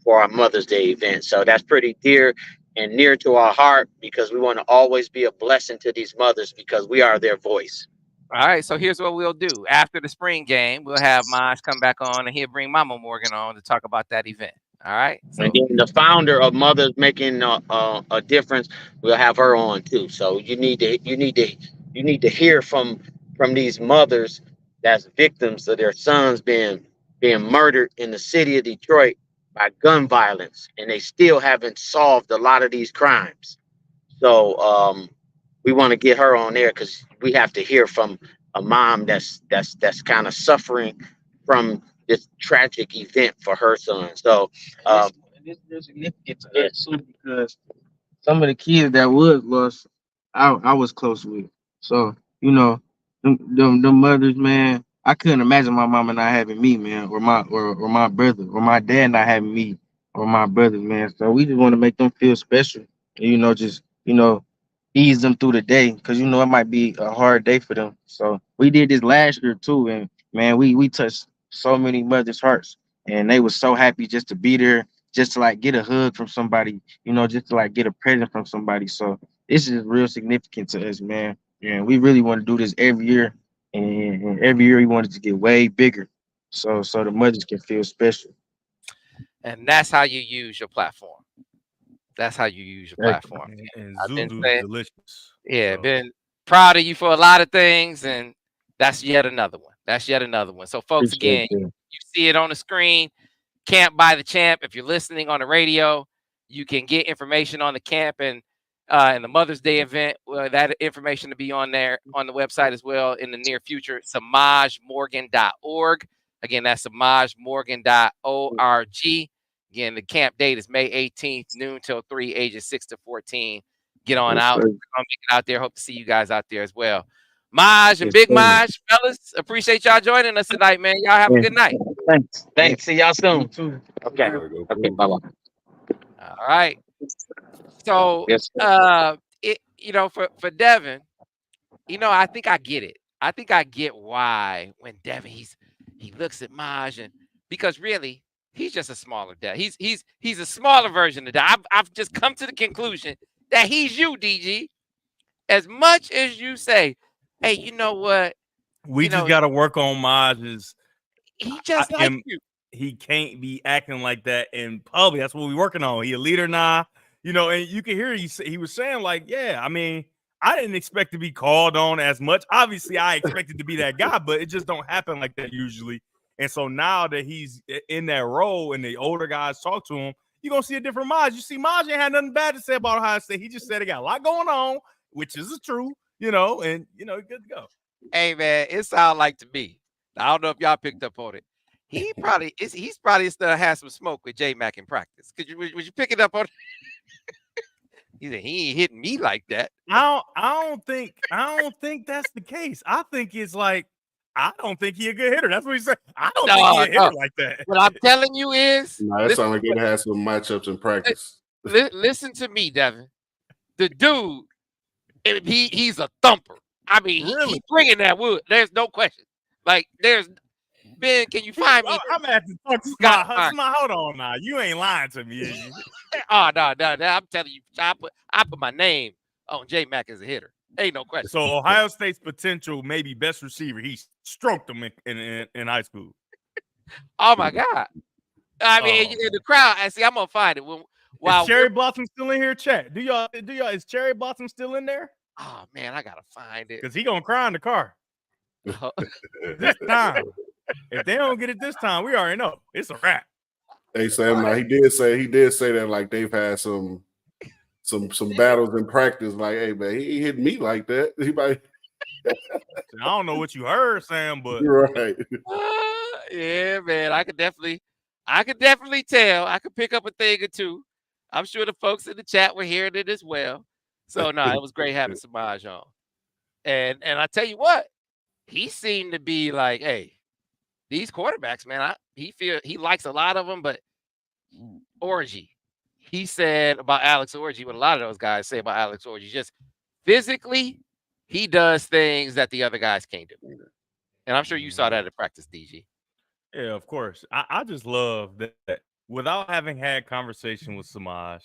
for our Mother's Day event. So that's pretty dear and near to our heart, because we want to always be a blessing to these mothers, because we are their voice. All right, so here's what we'll do. After the spring game, we'll have Maj come back on, and he'll bring Mama Morgan on to talk about that event. All right. So, and then the founder of Mothers Making a Difference, we'll have her on too. So you need to hear from these mothers that's victims of their sons being murdered in the city of Detroit by gun violence, and they still haven't solved a lot of these crimes. So we want to get her on there, because we have to hear from a mom that's kind of suffering from this tragic event for her son. So There's significant to us too, because some of the kids that was lost, I was close with. So, them mothers, man, I couldn't imagine my mama not having me, man, or my brother, or my dad not having me, or my brothers, man. So we just want to make them feel special. And, just ease them through the day, because it might be a hard day for them. So we did this last year too, and man, we touched so many mothers' hearts, and they were so happy just to be there, just to like get a hug from somebody, just to like get a present from somebody. So this is real significant to us, man. And we really want to do this every year, and every year we want it to get way bigger, so the mothers can feel special. and that's how you use your platform. That's how you use your platform. And I've been Zudu's saying, delicious. yeah, been proud of you for a lot of things, and that's yet another one. That's yet another one. So, folks, Appreciate again, that. you see it on the screen. Camp by the Champ. If you're listening on the radio, you can get information on the camp and the Mother's Day event. Well, that information to be on there on the website as well in the near future. SemajMorgan.org. Again, that's SemajMorgan.org. Again, the camp date is May 18th, noon till 3, ages 6 to 14. Get on out. We're gonna make it out there. Hope to see you guys out there as well. Maj and Big Maj, fellas, appreciate y'all joining us tonight, man. Y'all have a good night. Thanks. See y'all soon. Okay. Okay. Bye-bye. All right. So, Yes. for Devin, I think I get it. I think I get why when Devin he looks at Maj, and because really he's just a smaller Devin. He's a smaller version of that. I've just come to the conclusion that he's you, DG. As much as you say, hey, you know what? We just got to work on Maj's. He just like you. He can't be acting like that in public. That's what we're working on. He a leader now, and you can hear he was saying like, yeah, I mean, I didn't expect to be called on as much. Obviously, I expected to be that guy, but it just don't happen like that usually. And so now that he's in that role and the older guys talk to him, you're going to see a different Maj. You see, Maj ain't had nothing bad to say about Ohio State. He just said he got a lot going on, which is true, and, good to go. Hey, man, it sounds like to me. I don't know if y'all picked up on it. He's probably still has some smoke with J-Mac in practice. Would you pick it up on it? He said he ain't hitting me like that. I don't think that's the case. I think it's like, I don't think he's a good hitter. That's what he said. I don't think he's a hitter like that. What I'm telling you is, That sounds like it has some matchups in practice. Listen to me, Devin. The dude, he's a thumper. I mean, really? He's bringing that wood. There's no question. Like, Ben, can you find me? I'm gonna have to talk to Semaj. Hold on now. You ain't lying to me, is you? Oh, no. I'm telling you, I put my name on J-Mac as a hitter. Ain't no question. So Ohio State's potential, maybe best receiver, he stroked him in high school. Oh my God! I mean, in the crowd. I see. I'm gonna find it. Is Cherry Blossom still in here? Chat. Do y'all? Is Cherry Blossom still in there? Oh man, I gotta find it. Because he gonna cry in the car. This time. If they don't get it this time, we already know it's a wrap. Hey Sam, now he did say that like they've had some battles in practice. Like, hey man, he hit me like that. I don't know what you heard, Sam, but you're right. Yeah, man, I could definitely tell. I could pick up a thing or two. I'm sure the folks in the chat were hearing it as well. So no, it was great having Semaj on. And I tell you what, he seemed to be like, hey, these quarterbacks, man, he likes a lot of them, but Orgy, he said about Alex Orgy, what a lot of those guys say about Alex Orgy, just physically, he does things that the other guys can't do. And I'm sure you saw that at practice, DG. Yeah, of course. I just love that without having had conversation with Semaj,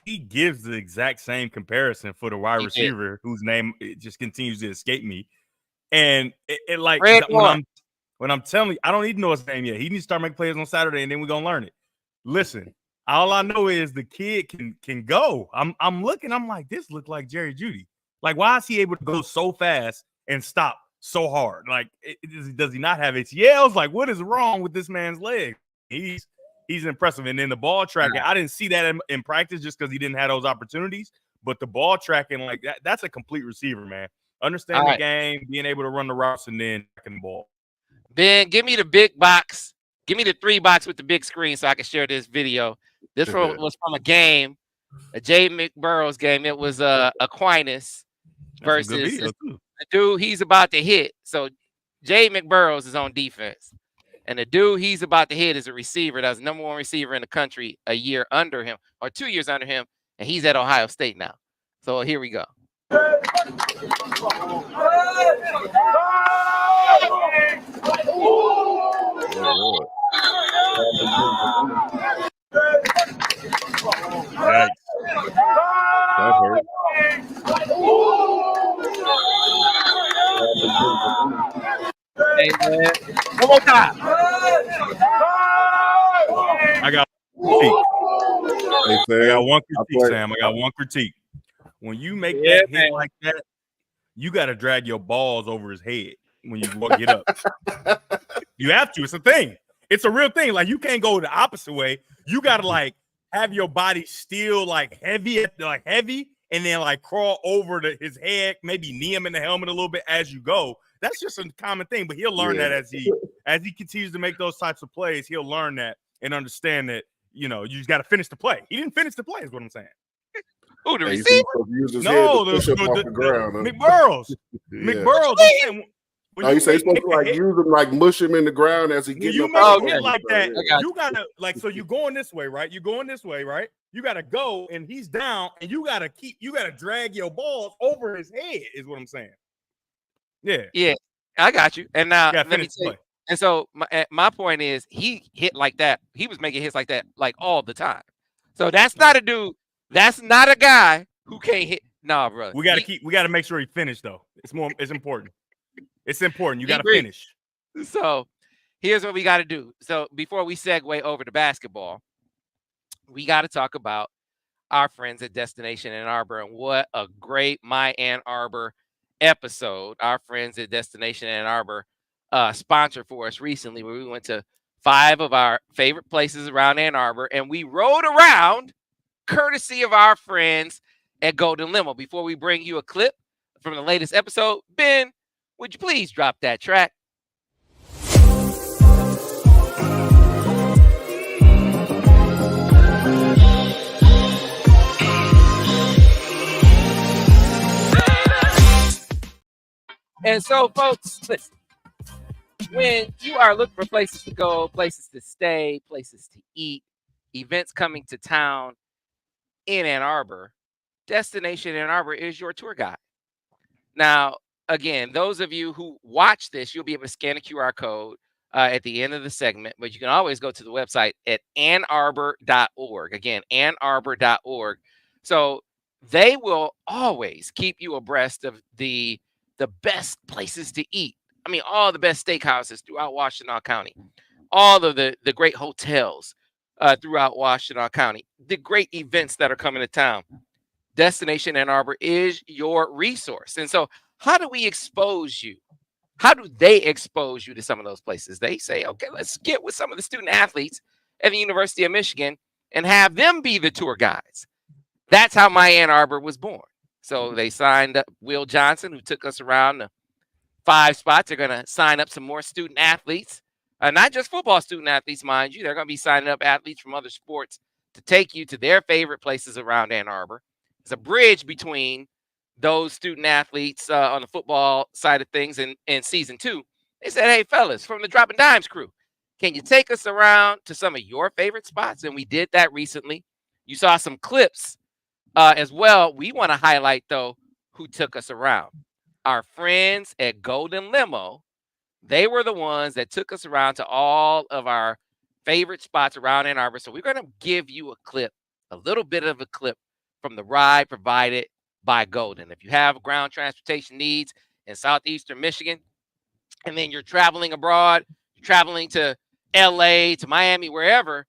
he gives the exact same comparison for the wide receiver whose name it just continues to escape me. And it like when I'm telling you, I don't even know his name yet. He needs to start making plays on Saturday, and then we're gonna learn it. Listen, all I know is the kid can go. I'm looking, I'm like, this look like Jerry Jeudy. Like, why is he able to go so fast and stop so hard? Like, does he not have ACLs? Like, what is wrong with this man's leg? He's impressive. And then the ball tracking, I didn't see that in practice just because he didn't have those opportunities. But the ball tracking, like that's a complete receiver, man. Understand the game, being able to run the routes, and then tracking the ball. Ben, give me the big box. Give me the 3 box with the big screen so I can share this video. This was from a game, a Jay McBurrows game. It was Aquinas versus the dude he's about to hit. So Jay McBurrows is on defense. And the dude he's about to hit is a receiver that's the #1 receiver in the country a year under him or 2 years under him. And he's at Ohio State now. So here we go. That hurt. Hey, man. One more time. I got critique. Hey, I got one critique, Sam. I got one critique. When you make that hit like that, you got to drag your balls over his head when you get up. You have to. It's a thing. It's a real thing. Like, you can't go the opposite way. You got to, like, have your body still, like, heavy, and then, like, crawl over to his head, maybe knee him in the helmet a little bit as you go. That's just a common thing, but he'll learn that as he continues to make those types of plays. He'll learn that and understand that, you know, you just got to finish the play. He didn't finish the play is what I'm saying. Who, the receiver? No, McBurrows. McBurrows. You say he's supposed to like use him, like mush him in the ground as he gets up. You make like that. You gotta so you're going this way, right? You're going this way, right? You gotta go, and he's down, and you gotta drag your balls over his head. Is what I'm saying. Yeah, I got you. And now let me tell you. And so my point is, he hit like that. He was making hits like that like all the time. So that's not a dude. That's not a guy who can't hit. Nah, brother. We gotta make sure he finished though. It's important. It's important. You got to finish. So here's what we got to do. So before we segue over to basketball, we got to talk about our friends at Destination Ann Arbor and what a great My Ann Arbor episode our friends at Destination Ann Arbor sponsored for us recently, where we went to 5 of our favorite places around Ann Arbor and we rode around courtesy of our friends at Golden Limo. Before we bring you a clip from the latest episode, Ben, would you please drop that track? And so, folks, listen. When you are looking for places to go, places to stay, places to eat, events coming to town in Ann Arbor, Destination Ann Arbor is your tour guide. Now, again, those of you who watch this, you'll be able to scan a QR code at the end of the segment, but you can always go to the website at annarbor.org. Again, annarbor.org. So they will always keep you abreast of the best places to eat. I mean, all the best steakhouses throughout Washtenaw County, all of the great hotels throughout Washtenaw County, the great events that are coming to town. Destination Ann Arbor is your resource. And so how do we expose you? How do they expose you to some of those places? They say, okay, let's get with some of the student athletes at the University of Michigan and have them be the tour guides. That's how My Ann Arbor was born. So they signed up Will Johnson, who took us around the 5 spots. They're going to sign up some more student athletes, not just football student athletes, mind you. They're going to be signing up athletes from other sports to take you to their favorite places around Ann Arbor. It's a bridge between those student athletes on the football side of things and season 2. They said, hey, fellas, from the Droppin Dimes crew, can you take us around to some of your favorite spots? And we did that recently. You saw some clips as well. We want to highlight, though, who took us around. Our friends at Golden Limo, they were the ones that took us around to all of our favorite spots around Ann Arbor. So we're going to give you a clip, a little bit of a clip from the ride provided by Golden. If you have ground transportation needs in southeastern Michigan, and then you're traveling abroad, you're traveling to LA, to Miami, wherever,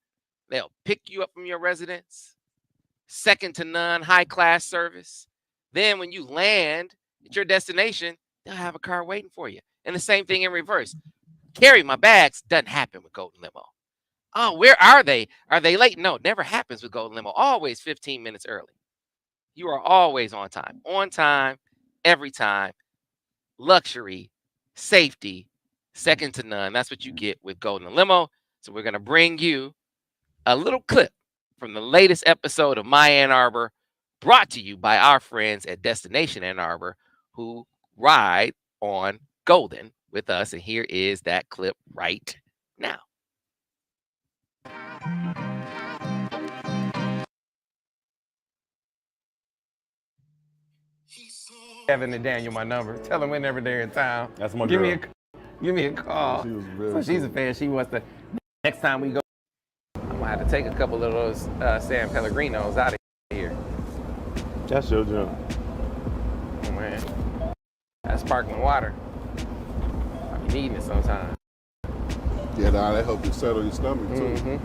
they'll pick you up from your residence. Second to none, high-class service. Then when you land at your destination, they'll have a car waiting for you. And the same thing in reverse. Carry my bags doesn't happen with Golden Limo. Oh, where are they? Are they late? No, it never happens with Golden Limo. Always 15 minutes early. You are always on time, every time. Luxury, safety, second to none. That's what you get with Golden Limo. So we're going to bring you a little clip from the latest episode of My Ann Arbor, brought to you by our friends at Destination Ann Arbor, who ride on Golden with us. And here is that clip right now. Devin and Daniel my number. Tell them whenever they're in town. That's my Give girl. me a call. She was really So she's cool. a fan. She wants to. Next time we go, I'm gonna have to take a couple of those San Pellegrinos out of here. That's your jump. Oh man, that sparkling water. I be needing it sometimes. Yeah, nah, that helped you settle your stomach too.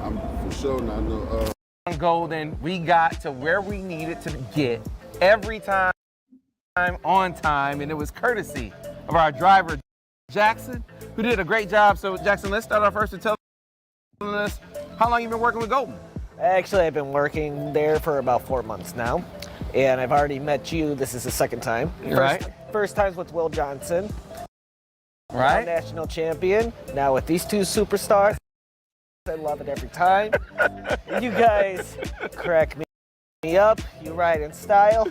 I'm for sure not no. On Golden, we got to where we needed to get every time on time, and it was courtesy of our driver Jackson, who did a great job. So Jackson, let's start off first with telling us how long you've been working with Golden. Actually, I've been working there for about 4 months now, and I've already met you. This is the second time. Right. First time's with Will Johnson, Right. national champion. Now with these two superstars, I love it every time. You guys crack me up. You ride in style,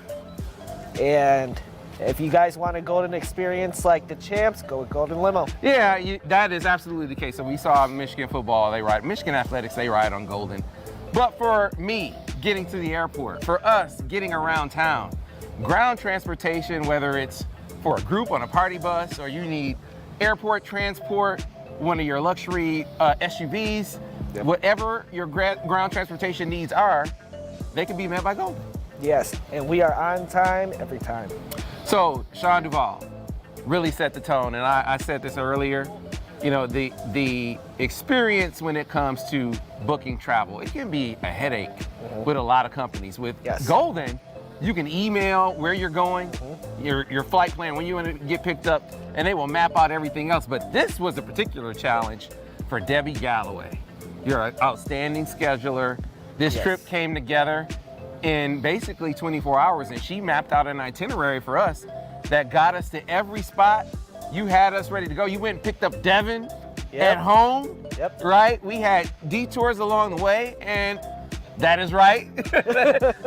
and if you guys want a Golden experience like the champs, go with Golden Limo. Yeah, that is absolutely the case. So we saw Michigan football, they ride. Michigan athletics, they ride on Golden. But for me, getting to the airport, for us getting around town, ground transportation, whether it's for a group on a party bus or you need airport transport, one of your luxury SUVs, whatever your ground transportation needs are, they can be met by Golden. Yes, and we are on time every time. So Sean Duvall really set the tone, and I said this earlier. You know, the experience when it comes to booking travel, it can be a headache with a lot of companies. With Golden, you can email where you're going, your flight plan, when you want to get picked up, and they will map out everything else. But this was a particular challenge for Debbie Galloway. You're an outstanding scheduler. This trip came together in basically 24 hours, and she mapped out an itinerary for us that got us to every spot. You had us ready to go. You went and picked up Devin at home, right? We had detours along the way, and that is right.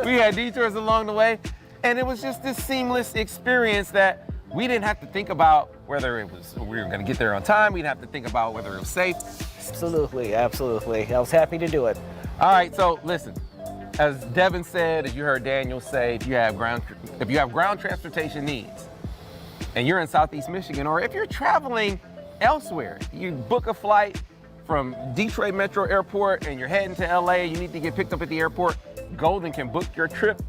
We had detours along the way, and it was just this seamless experience that we didn't have to think about whether it was we were going to get there on time. We didn't have to think about whether it was safe. Absolutely, absolutely. I was happy to do it. All right, so listen. As Devin said, as you heard Daniel say, if you have ground transportation needs, and you're in Southeast Michigan, or if you're traveling elsewhere, you book a flight from Detroit Metro Airport and you're heading to LA, you need to get picked up at the airport, Golden can book your trip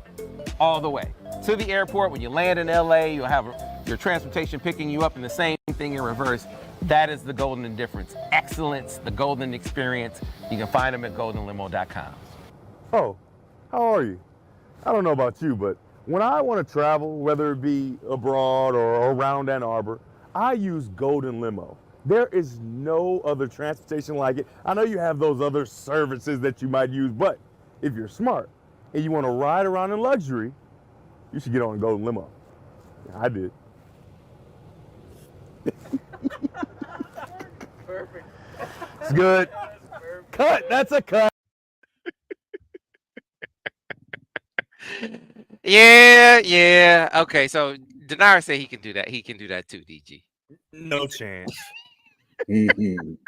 all the way to the airport. When you land in LA, you'll have your transportation picking you up, and the same thing in reverse. That is the Golden difference. Excellence, the Golden experience. You can find them at goldenlimo.com. Oh, how are you? I don't know about you, but when I want to travel, whether it be abroad or around Ann Arbor, I use Golden Limo. There is no other transportation like it. I know you have those other services that you might use, but if you're smart and you want to ride around in luxury, you should get on Golden Limo. Yeah, I did. Perfect. It's good. cut. That's a cut. Yeah. Okay, so Denard said he can do that. He can do that too, DG. No chance. Mhm.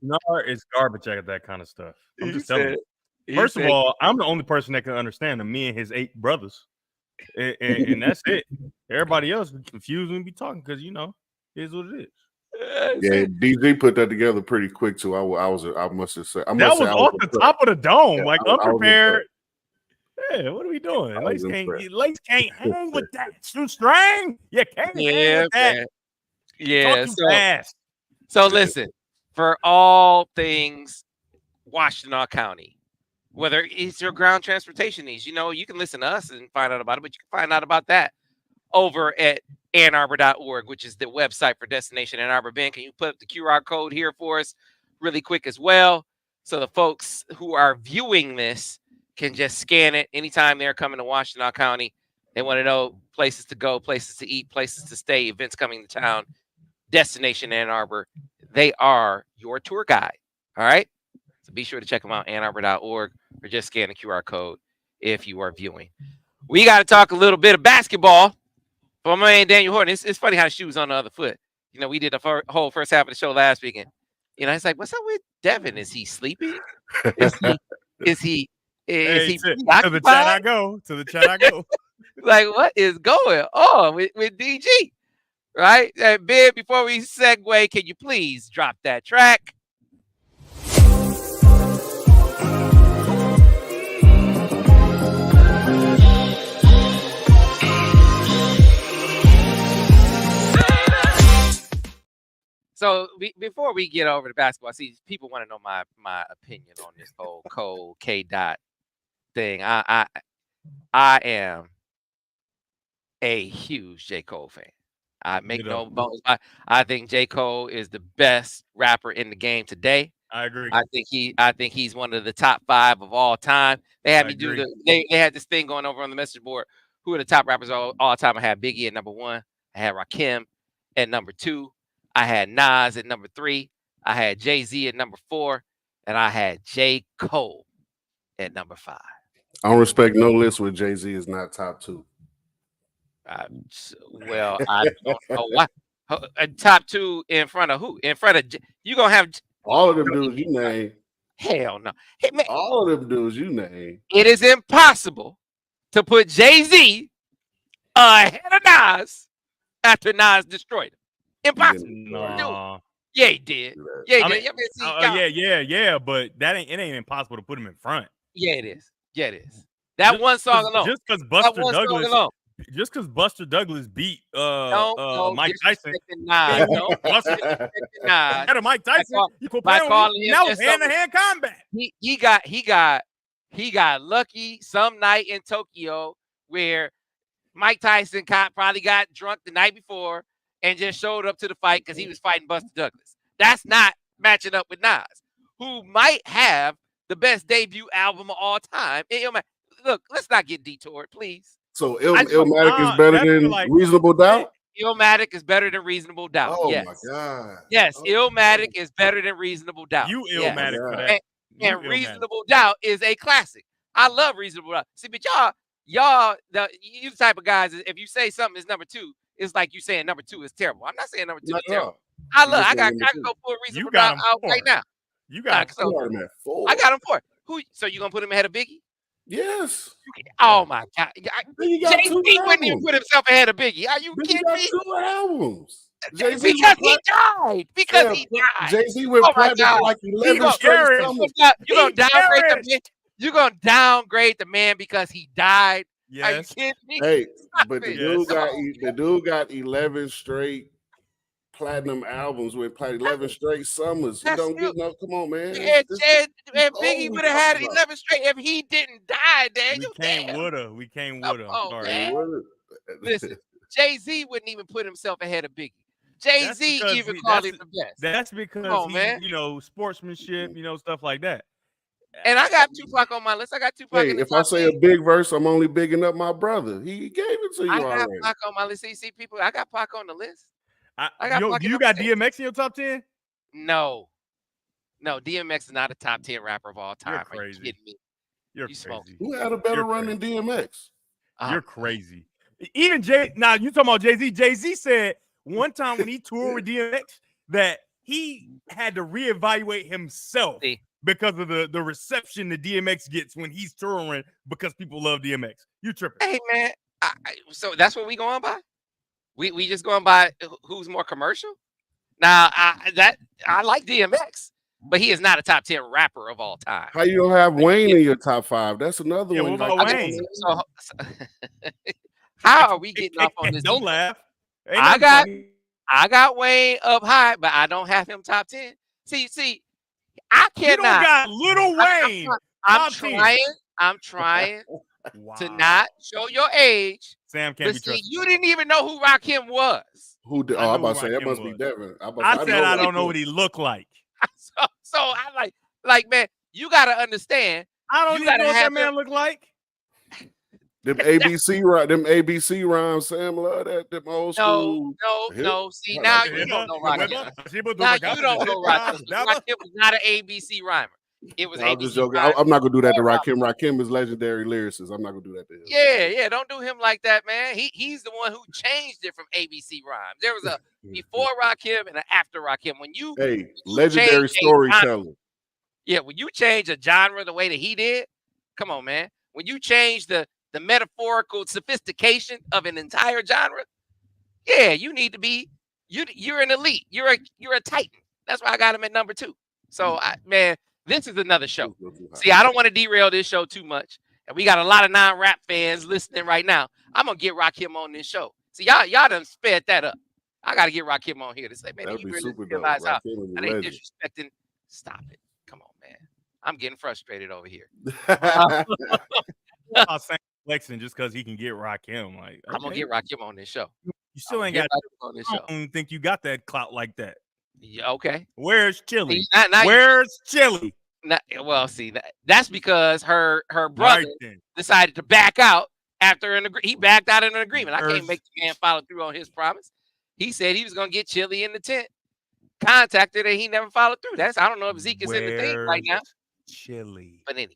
Nar is garbage at that kind of stuff. I'm just telling you. He First of said- all, I'm the only person that can understand him. Me and his 8 brothers, and that's it. Everybody else confused when we be talking because it is what it is. Yeah, DG put that together pretty quick too. I must have said That was off the top of the dome, Yeah, like I was unprepared. Yeah, what are we doing? I was Lace can't hang with that shoestring. You can't hang Yeah, with that. man. Talk Yeah. too fast. So listen, for all things Washtenaw County, whether it's your ground transportation needs, you can listen to us and find out about it, but you can find out about that over at annarbor.org, which is the website for Destination Ann Arbor. Ben, can you put up the QR code here for us really quick as well? So the folks who are viewing this can just scan it anytime they're coming to Washtenaw County. They want to know places to go, places to eat, places to stay, events coming to town. Destination Ann Arbor. They are your tour guide. All right. So be sure to check them out, annarbor.org, or just scan the QR code if you are viewing. We got to talk a little bit of basketball for my man Daniel Horton. It's funny how the shoe was on the other foot. We did the whole first half of the show last weekend. It's like, what's up with Devin? Is he sleeping? Is he To the preoccupied? chat I go. To the chat I go. Like, what is going on with DG? Right? And Ben, before we segue, can you please drop that track? So before we get over to basketball, see, people want to know my opinion on this whole Cole K. Dot thing. I am a huge J. Cole fan. I make no bones. I think J. Cole is the best rapper in the game today. I agree. I think he's one of the top 5 of all time. They had me do they had this thing going over on the message board. Who are the top rappers all time? I had Biggie at number 1. I had Rakim at number 2. I had Nas at number 3. I had Jay-Z at number 4. And I had J. Cole at number 5. I don't respect no list where Jay-Z is not top 2. Well, I don't know why. Top 2 in front of who? In front of you gonna have all of them dudes you name. Hell no. Hey, man, all of them dudes you name. It is impossible to put Jay-Z ahead of Nas after Nas destroyed him. Impossible. No. Yeah, he did. Yeah, he did. Yeah, but it ain't impossible to put him in front. Yeah, it is. Yeah, it is. That one song alone. Just because Buster Douglas beat Mike Tyson. Mike Tyson. You compare him. That was hand-to-hand combat. He got lucky some night in Tokyo where Mike Tyson probably got drunk the night before and just showed up to the fight because he was fighting Buster Douglas. That's not matching up with Nas, who might have the best debut album of all time. Look, let's not get detoured, please. So Illmatic is better than Reasonable Doubt? Illmatic is better than Reasonable Doubt. Oh, yes. my God. Yes, Illmatic is better than Reasonable Doubt. You Illmatic for that. And Reasonable Doubt is a classic. I love Reasonable Doubt. See, but you the type of guys, if you say something is number 2, it's like you saying number 2 is terrible. I'm not saying number 2 is terrible. I can go for a Reasonable Doubt out right now. You got him at 4. I got him 4. So you gonna put him ahead of Biggie? Yes. Oh my God. Jay-Z wouldn't even put himself ahead of Biggie. Are you kidding me? 2 albums. Because he died. Jay-Z went platinum like 11 straight summers. You're gonna downgrade the man because he died. Yes. Are you kidding me? Hey, but the dude got 11 straight platinum albums with 11 straight summers. You don't get no. Come on, man. Biggie would have had 11 straight if he didn't die. Daniel, we came with him. Sorry. Listen, Jay-Z wouldn't even put himself ahead of Biggie. Jay-Z even called him the best. That's because sportsmanship, stuff like that. And I got Tupac on my list. I got Tupac. Hey, if I say a big verse, I'm only bigging up my brother. He gave it to you already. I got Pac on my list. See, people, I got Pac on the list. Do you got DMX in your top 10? No. No, DMX is not a top 10 rapper of all time. You're Are you crazy. kidding me? You're You crazy. smoking. Who had a better You're run than DMX? You're crazy. Even Jay. Now you talking about Jay-Z. Jay-Z said one time when he toured with DMX that he had to reevaluate himself See? because of the reception that DMX gets when he's touring because people love DMX. You tripping? Hey man, so that's what we going by? We just going by who's more commercial? Now I like DMX, but he is not a top 10 rapper of all time. How you don't have Wayne in your top 5? That's another Yeah, one. what about Like, Wayne? So, how are we getting off on this? Don't laugh. Ain't I nothing got funny. I got Wayne up high, but I don't have him top 10. See, I You don't cannot. got Little Wayne. I'm top 10. trying Wow. to not show your age. Sam can't But be see, trusted. you didn't even know who Rakim was. Who did? I Oh, I'm know about to say that Rakim must be was. Devin. I said I don't know Rakim. what he looked like. So I like man, you gotta understand. I don't You even gotta know what have that man looked like. Them ABC rhymes, Sam love that. Them old school. No. See, I now like you that. don't know Rakim. Now you don't know Rakim. Rakim was not an ABC rhymer. It was I'm ABC just joking. rhymer. I'm not gonna do that to Rakim. Rakim is legendary lyricist. I'm not gonna do that to him. Yeah, don't do him like that, man. He's the one who changed it from ABC rhymes. There was a before Rakim and an after Rakim. When you legendary storyteller. When you change a genre the way that he did, come on, man. When you change the metaphorical sophistication of an entire genre, you need to be you're an elite. You're a titan. That's why I got him at number 2. So man, this is another show. See, I don't want to derail this show too much. And we got a lot of non-rap fans listening right now. I'm gonna get Rakim on this show. See, y'all done sped that up. I gotta get Rakim on here to say, man, That'd you be really super dope. realize how Rakim is a they legend. disrespecting. Stop it. Come on, man. I'm getting frustrated over here. Sam flexing just because he can get Rakim. Like, okay. I'm gonna get Rakim on this show. You still ain't got on this I show. don't think you got that clout like that. Yeah, okay. Where's Chili? Now Where's Chili? Well, see that's because her brother decided to back out after he backed out in an agreement. I can't make the man follow through on his promise. He said he was gonna get Chili in the tent. Contacted her, he never followed through. I don't know if Zeke is in the thing right now. Chili. But anyway.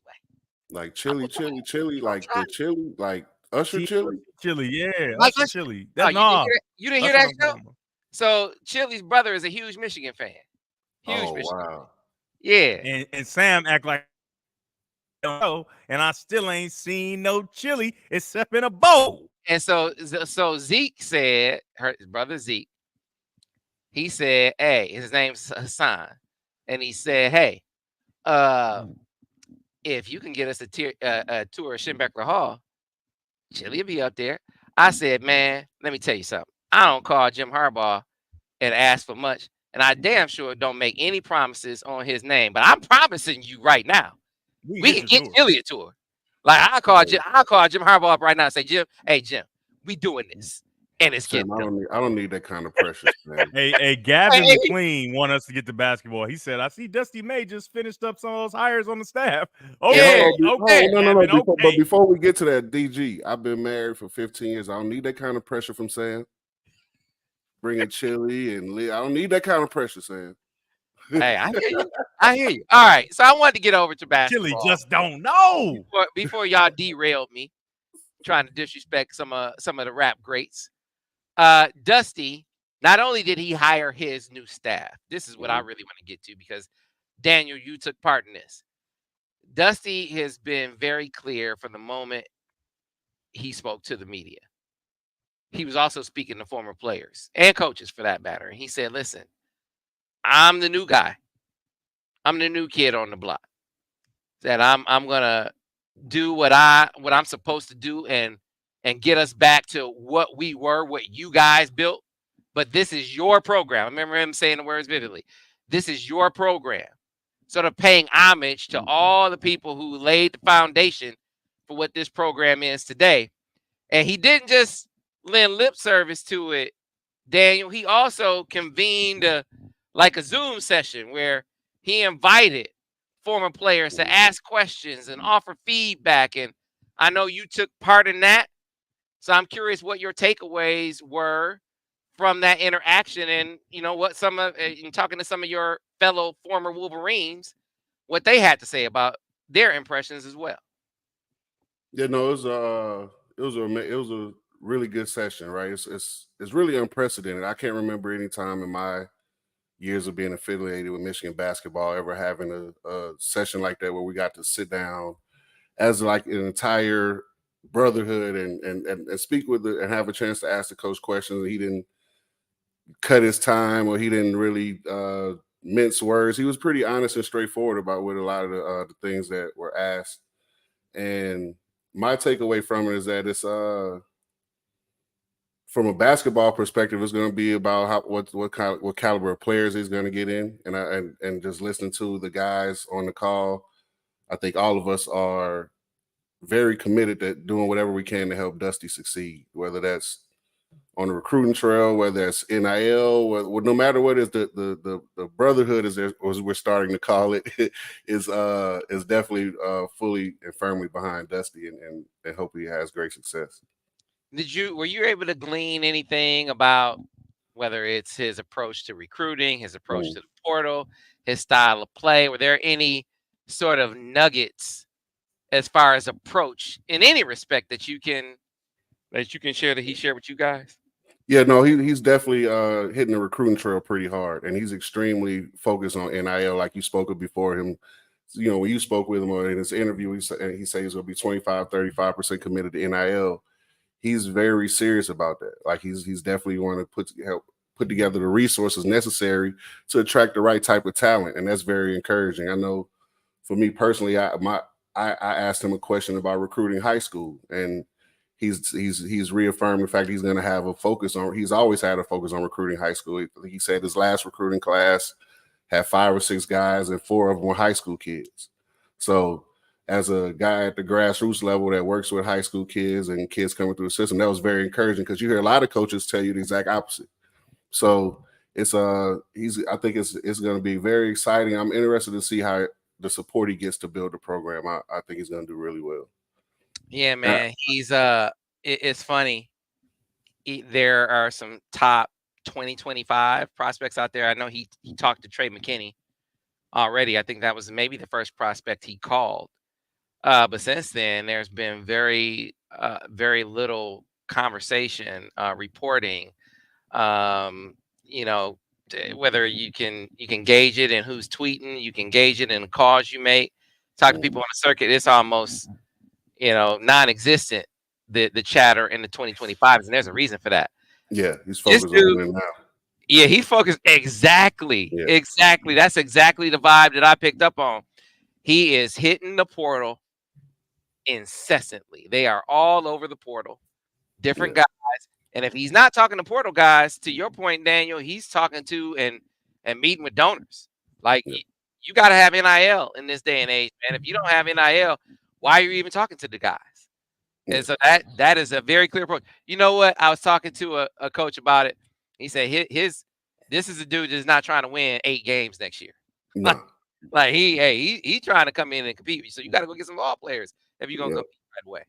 Like chili, like the chili, like Usher chili. Chili, yeah. Like Usher chili. You didn't hear that show? So Chili's brother is a huge Michigan fan. Huge Michigan. Wow. Yeah. And Sam act like and I still ain't seen no chili except in a bowl. And so Zeke said, his brother Zeke, he said, hey, his name's Hassan. And he said, hey, if you can get us a tour of Schembeckler Hall, Chili will be up there. I said, man, let me tell you something. I don't call Jim Harbaugh and ask for much. And I damn sure don't make any promises on his name. But I'm promising you right now, we can get Chili a tour. Like I'll call Jim Harbaugh up right now and say, Jim, hey Jim, we doing this. And it's Sam, getting I don't need that kind of pressure, man. Hey, Gavin McLean want us to get to basketball. He said, I see Dusty May just finished up some of those hires on the staff. Okay, No. But before we get to that, DG, I've been married for 15 years. I don't need that kind of pressure from Sam. Bringing Chili and I don't need that kind of pressure, Sam. Hey, I hear you. All right, so I wanted to get over to basketball. Chili just don't know. Before y'all derailed me, trying to disrespect some of the rap greats. Dusty, not only did he hire his new staff, this is what I really want to get to because Daniel, you took part in this. Dusty has been very clear from the moment he spoke to the media. He was also speaking to former players and coaches for that matter. And he said, listen, I'm the new guy. I'm the new kid on the block. That I'm gonna do what I'm supposed to do and get us back to what we were, what you guys built. But this is your program. I remember him saying the words vividly. This is your program. Sort of paying homage to all the people who laid the foundation for what this program is today. And he didn't just lend lip service to it, Daniel. He also convened a Zoom session where he invited former players to ask questions and offer feedback. And I know you took part in that. So I'm curious what your takeaways were from that interaction, and what some of in talking to some of your fellow former Wolverines, what they had to say about their impressions as well. Yeah, no, it was a really good session, right? It's really unprecedented. I can't remember any time in my years of being affiliated with Michigan basketball ever having a session like that where we got to sit down as like an entire brotherhood and speak with and have a chance to ask the coach questions. He didn't cut his time, or he didn't really mince words. He was pretty honest and straightforward about what a lot of the things that were asked. And my takeaway from it is that it's from a basketball perspective, it's going to be about what caliber of players he's going to get in, and just listening to the guys on the call, I think all of us are very committed to doing whatever we can to help Dusty succeed, whether that's on the recruiting trail, whether it's NIL, no matter what is the brotherhood, as we're starting to call it, is definitely fully and firmly behind Dusty, and hope he has great success. Were you able to glean anything about whether it's his approach to recruiting, his approach to the portal, his style of play? Were there any sort of nuggets as far as approach in any respect that you can share, that he shared with you guys? Yeah, no, he's definitely hitting the recruiting trail pretty hard, and he's extremely focused on NIL, like you spoke of before him. When you spoke with him in his interview, he said he's going to be 25-35% committed to NIL. He's very serious about that. Like he's definitely want to help put together the resources necessary to attract the right type of talent, and that's very encouraging. I know for me personally, I asked him a question about recruiting high school, and he's reaffirmed the fact he's going to have a focus on. He's always had a focus on recruiting high school. He said his last recruiting class had 5 or 6 guys, and 4 of them were high school kids. So as a guy at the grassroots level that works with high school kids and kids coming through the system, that was very encouraging, because you hear a lot of coaches tell you the exact opposite. So it's I think it's going to be very exciting. I'm interested to see how the support he gets to build the program. I think he's going to do really well. Yeah, man. He's it's funny. There are some top 2025 prospects out there. I know he talked to Trey McKinney already. I think that was maybe the first prospect he called. But since then, there's been very little conversation, reporting. Whether you can gauge it in who's tweeting, you can gauge it in the calls you make. Talk to people on the circuit, it's almost non-existent, the chatter in the 2025s, and there's a reason for that. Yeah, he's focused on it now. Yeah, he's focused exactly. That's exactly the vibe that I picked up on. He is hitting the portal incessantly. They are all over the portal, different guys. And if he's not talking to portal guys, to your point, Daniel, he's talking to and meeting with donors. Like, you got to have NIL in this day and age, man. If you don't have NIL, why are you even talking to the guys? And so that is a very clear approach. You know what? I was talking to a coach about it. He said this is a dude that's not trying to win 8 games next year. No. Like he trying to come in and compete. So you got to go get some ball players if you're gonna compete right away.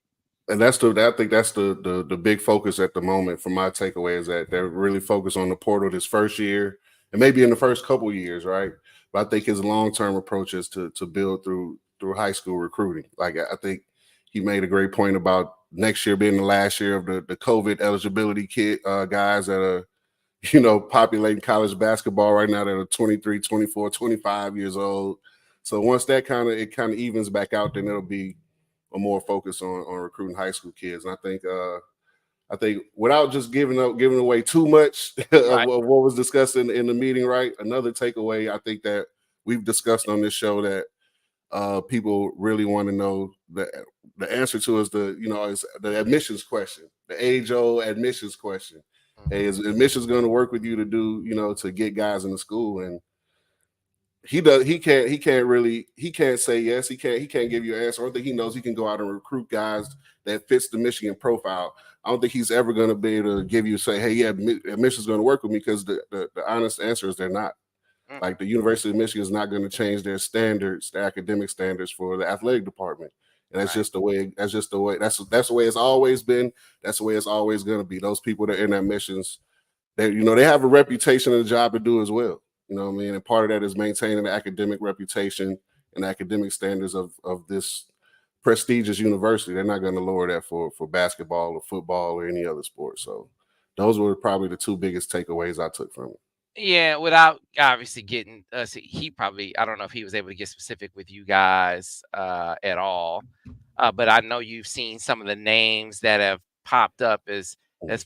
And I think that's the big focus at the moment. From my takeaway is that they're really focused on the portal this first year, and maybe in the first couple of years, right? But I think his long-term approach is to build through high school recruiting. Like, I think he made a great point about next year being the last year of the COVID eligibility guys that are, populating college basketball right now, that are 23, 24, 25 years old. So once that kind of evens back out, then it'll be a more focus on recruiting high school kids. And I think without just giving away too much of what was discussed in the meeting, right? Another takeaway I think that we've discussed on this show that people really want to know the answer to is is the admissions question, the age-old admissions question. Hey, is admissions going to work with you to do, to get guys in the school? And he can't say yes. He can't give you an answer. I don't think he knows he can go out and recruit guys that fits the Michigan profile. I don't think he's ever going to be able to say, hey, yeah, admissions going to work with me, because the honest answer is they're not. Like, the University of Michigan is not going to change their standards, their academic standards for the athletic department. And that's just the way. That's the way it's always been. That's the way it's always going to be. Those people that are in admissions, they, you know, they have a reputation and a job to do as well. You know what I mean? And part of that is maintaining the academic reputation and academic standards of this prestigious university. They're not going to lower that for basketball or football or any other sport. So those were probably the two biggest takeaways I took from it. Yeah, without obviously getting he probably, I don't know if he was able to get specific with you guys at all, but I know you've seen some of the names that have popped up as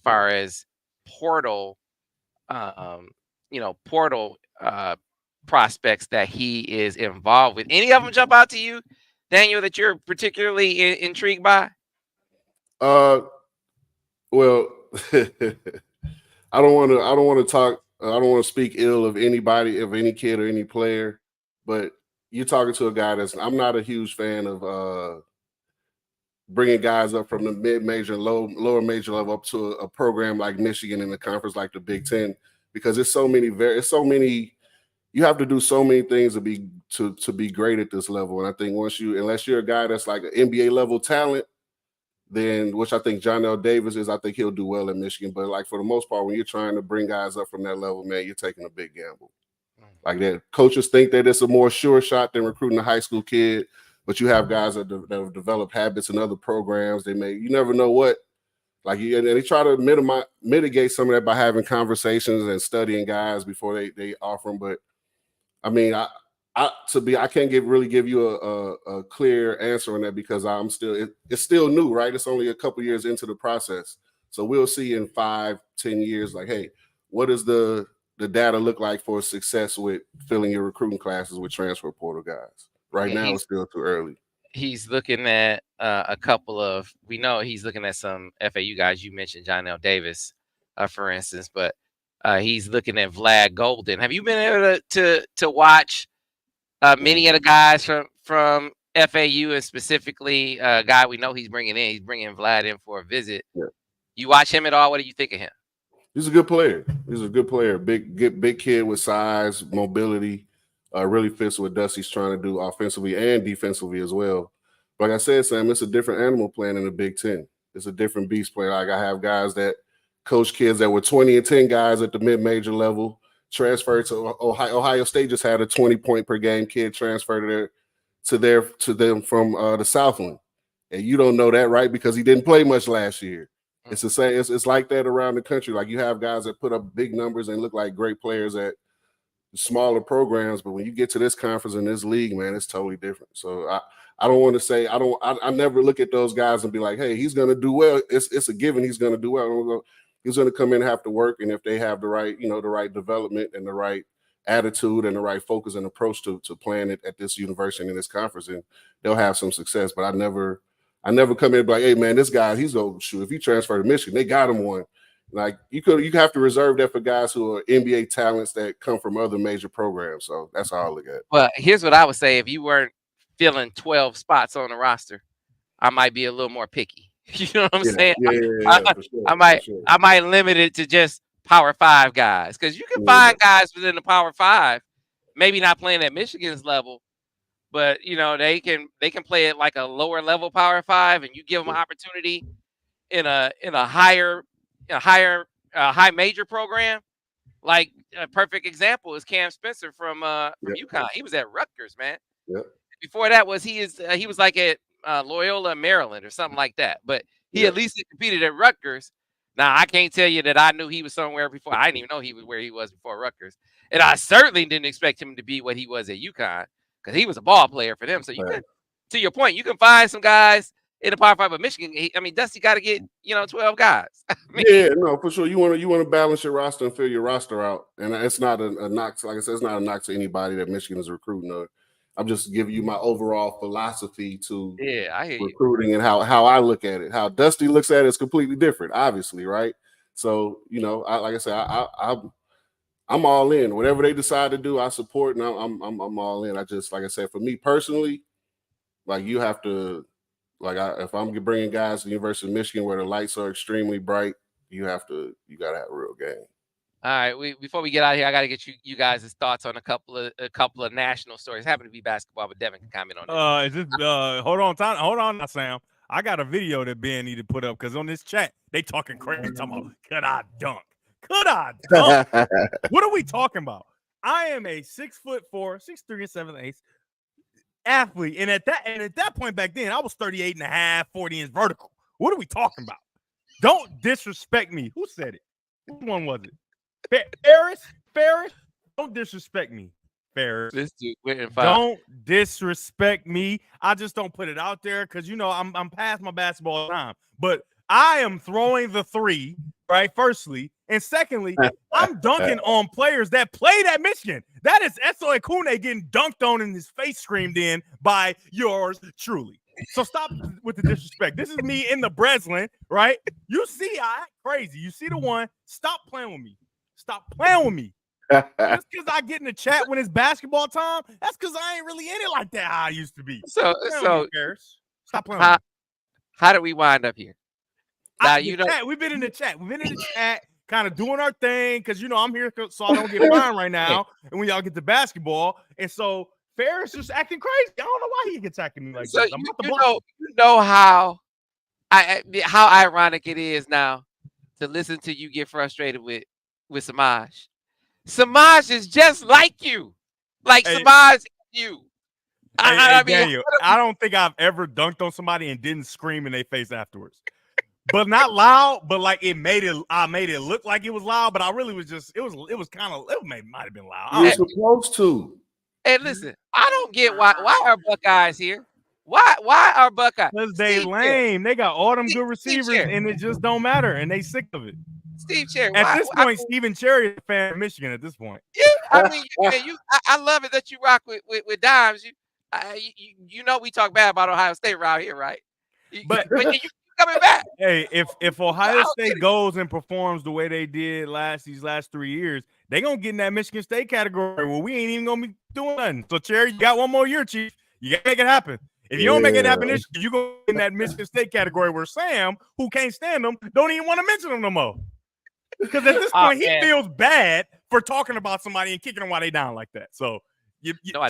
far as portal, portal prospects that he is involved with. Any of them jump out to you, Daniel, that you're particularly intrigued by? Well, I don't want to speak ill of anybody, of any kid or any player, but you're talking to a guy I'm not a huge fan of bringing guys up from the mid-major, lower major level up to a program like Michigan in a conference like the Big Ten, because it's so many, you have to do so many things to be great at this level. And I think unless you're a guy that's like an NBA level talent, then, which I think John L. Davis is, I think he'll do well in Michigan. But like for the most part, when you're trying to bring guys up from that level, man, you're taking a big gamble. Like that, coaches think that it's a more sure shot than recruiting a high school kid. But you have guys that have developed habits in other programs. You never know what. Like, and they try to mitigate some of that by having conversations and studying guys before they offer them. But I mean, I can't really give you a clear answer on that, because it's still new, right? It's only a couple years into the process. So we'll see in 5-10 years, like, hey, what does the data look like for success with filling your recruiting classes with transfer portal guys? Right now, it's still too early. He's looking at we know he's looking at some FAU guys. You mentioned John L. Davis, for instance, but he's looking at Vlad Golden. Have you been able to watch many of the guys from FAU, and specifically a guy we know he's bringing Vlad in for a visit? Yeah. You watch him at all? What do you think of him? He's a good player. Big kid with size, mobility. Really fits what Dusty's trying to do offensively and defensively as well. Like I said, Sam, it's a different animal playing in the Big Ten. It's a different beast player. Like, I have guys that coach kids that were 20-10 guys at the mid-major level, transferred to Ohio State. Just had a 20-point per game kid transferred to them from the Southland, and you don't know that, right? Because he didn't play much last year. It's the same. It's like that around the country. Like, you have guys that put up big numbers and look like great players at smaller programs, but when you get to this conference in this league, man, it's totally different. So I don't want to say I never look at those guys and be like, hey, he's going to do well. It's a given he's going to do well. He's going to come in and have to work, and if they have the right development and the right attitude and the right focus and approach to playing it at this university and in this conference, and they'll have some success. But I never come in and be like, hey, man, this guy, he's going to shoot. If he transferred to Michigan, they got him one. Like, you have to reserve that for guys who are NBA talents that come from other major programs. So that's how I look at it. Well, here's what I would say: if you weren't filling 12 spots on the roster, I might be a little more picky. You know what I'm saying? I might limit it to just Power 5 guys, because you can find guys within the Power 5, maybe not playing at Michigan's level, but they can play at like a lower level Power 5, and you give them an opportunity in a high major program. Like, a perfect example is Cam Spencer from UConn. He was at Rutgers, man. Yep. Before that he was like at Loyola, Maryland or something like that. But he at least competed at Rutgers. Now, I can't tell you that I knew he was somewhere before. I didn't even know he was where he was before Rutgers. And I certainly didn't expect him to be what he was at UConn, because he was a ball player for them. So to your point, you can find some guys in the Power 5 of Michigan. Dusty got to get 12 guys. Yeah, no, for sure. You want to balance your roster and fill your roster out, and it's not a knock. Like I said, it's not a knock to anybody that Michigan is recruiting. I'm just giving you my overall philosophy to recruiting and how I look at it. How Dusty looks at it is completely different, obviously, right? So like I said, I'm all in. Whatever they decide to do, I support, and I'm all in. I just, like I said, for me personally, like, you have to. If I'm bringing guys to the University of Michigan where the lights are extremely bright, you got to have a real game. All right. Before we get out of here, I got to get you guys' thoughts on a couple of national stories. Happen to be basketball, but Devin can comment on this. Hold on now, Sam. I got a video that Ben needed to put up, because on this chat they talking crazy, talking about could I dunk? Could I dunk? What are we talking about? I am a 6'4", 6'3", and 7/8 athlete, and at that point back then, I was 38 and a half, 40 inch vertical. What are we talking about? Don't disrespect me. Who said it? Which one was it? Ferris? Don't disrespect me, Ferris. This dude went in 5. Don't disrespect me. I just don't put it out there because I'm past my basketball time. But I am throwing the 3, right? Firstly, and secondly, I'm dunking on players that played at Michigan. That is Eso Ekune getting dunked on and his face screamed in by yours truly. So stop with the disrespect. This is me in the Breslin, right? You see, I act crazy. You see the one. Stop playing with me. Stop playing with me. That's because I get in the chat when it's basketball time. That's because I ain't really in it like that how I used to be. So stop playing with me. How did we wind up here? Now, We've been in the chat. We've been in the chat, kind of doing our thing because I'm here so I don't get fined right now. And when y'all get to basketball, and so Ferris just acting crazy. I don't know why he gets attacking me like so this. You know how ironic it is now to listen to you get frustrated with Semaj. Semaj is just like you, Semaj you. Hey, Daniel, I don't think I've ever dunked on somebody and didn't scream in their face afterwards. But not loud, but like I made it look like it was loud, but I really was just it might have been loud. You're supposed to. Hey, listen, I don't get why are Buckeyes here? Why are Buckeyes? Because they lame. They got all them good receivers, and it just don't matter, and they sick of it. Steve Cherry. At this point, Stephen Cherry is a fan of Michigan. At this point, yeah, I mean, I love it that you rock with Dimes. You know we talk bad about Ohio State around here, right? But you coming back. Hey, if Ohio State goes and performs the way they did these last 3 years, they gonna get in that Michigan State category where we ain't even gonna be doing nothing. So Cherry, you got one more year, Chief. You gotta make it happen. If you don't make it happen this year, you go in that Michigan State category where Sam, who can't stand them, don't even want to mention them no more. Because at this point, he feels bad for talking about somebody and kicking them while they down like that. So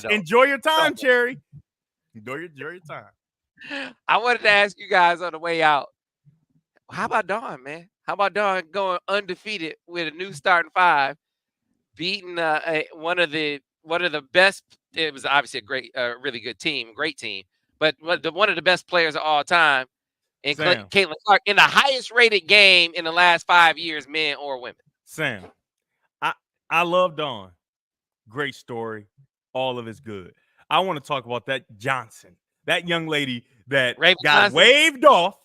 enjoy your time, Cherry. Enjoy your time. I wanted to ask you guys on the way out, how about Dawn, man? How about Dawn going undefeated with a new starting 5, beating one of the best? It was obviously a really good team, great team, but one of the best players of all time, and Caitlin Clark in the highest rated game in the last 5 years, men or women. Sam, I love Dawn. Great story. All of it's good. I want to talk about that Johnson. That young lady that got waved off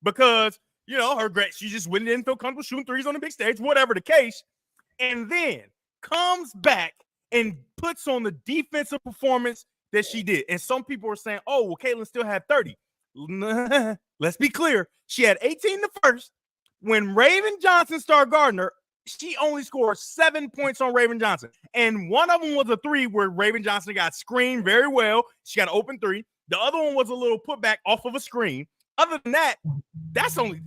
because, she just didn't feel comfortable shooting threes on the big stage, whatever the case, and then comes back and puts on the defensive performance that she did. And some people are saying, oh, well, Caitlin still had 30. Let's be clear. She had 18 in the first. When Raven Johnson started Gardner, she only scored 7 points on Raven Johnson. And one of them was a 3 where Raven Johnson got screened very well. She got an open 3. The other one was a little putback off of a screen. Other than that, that's only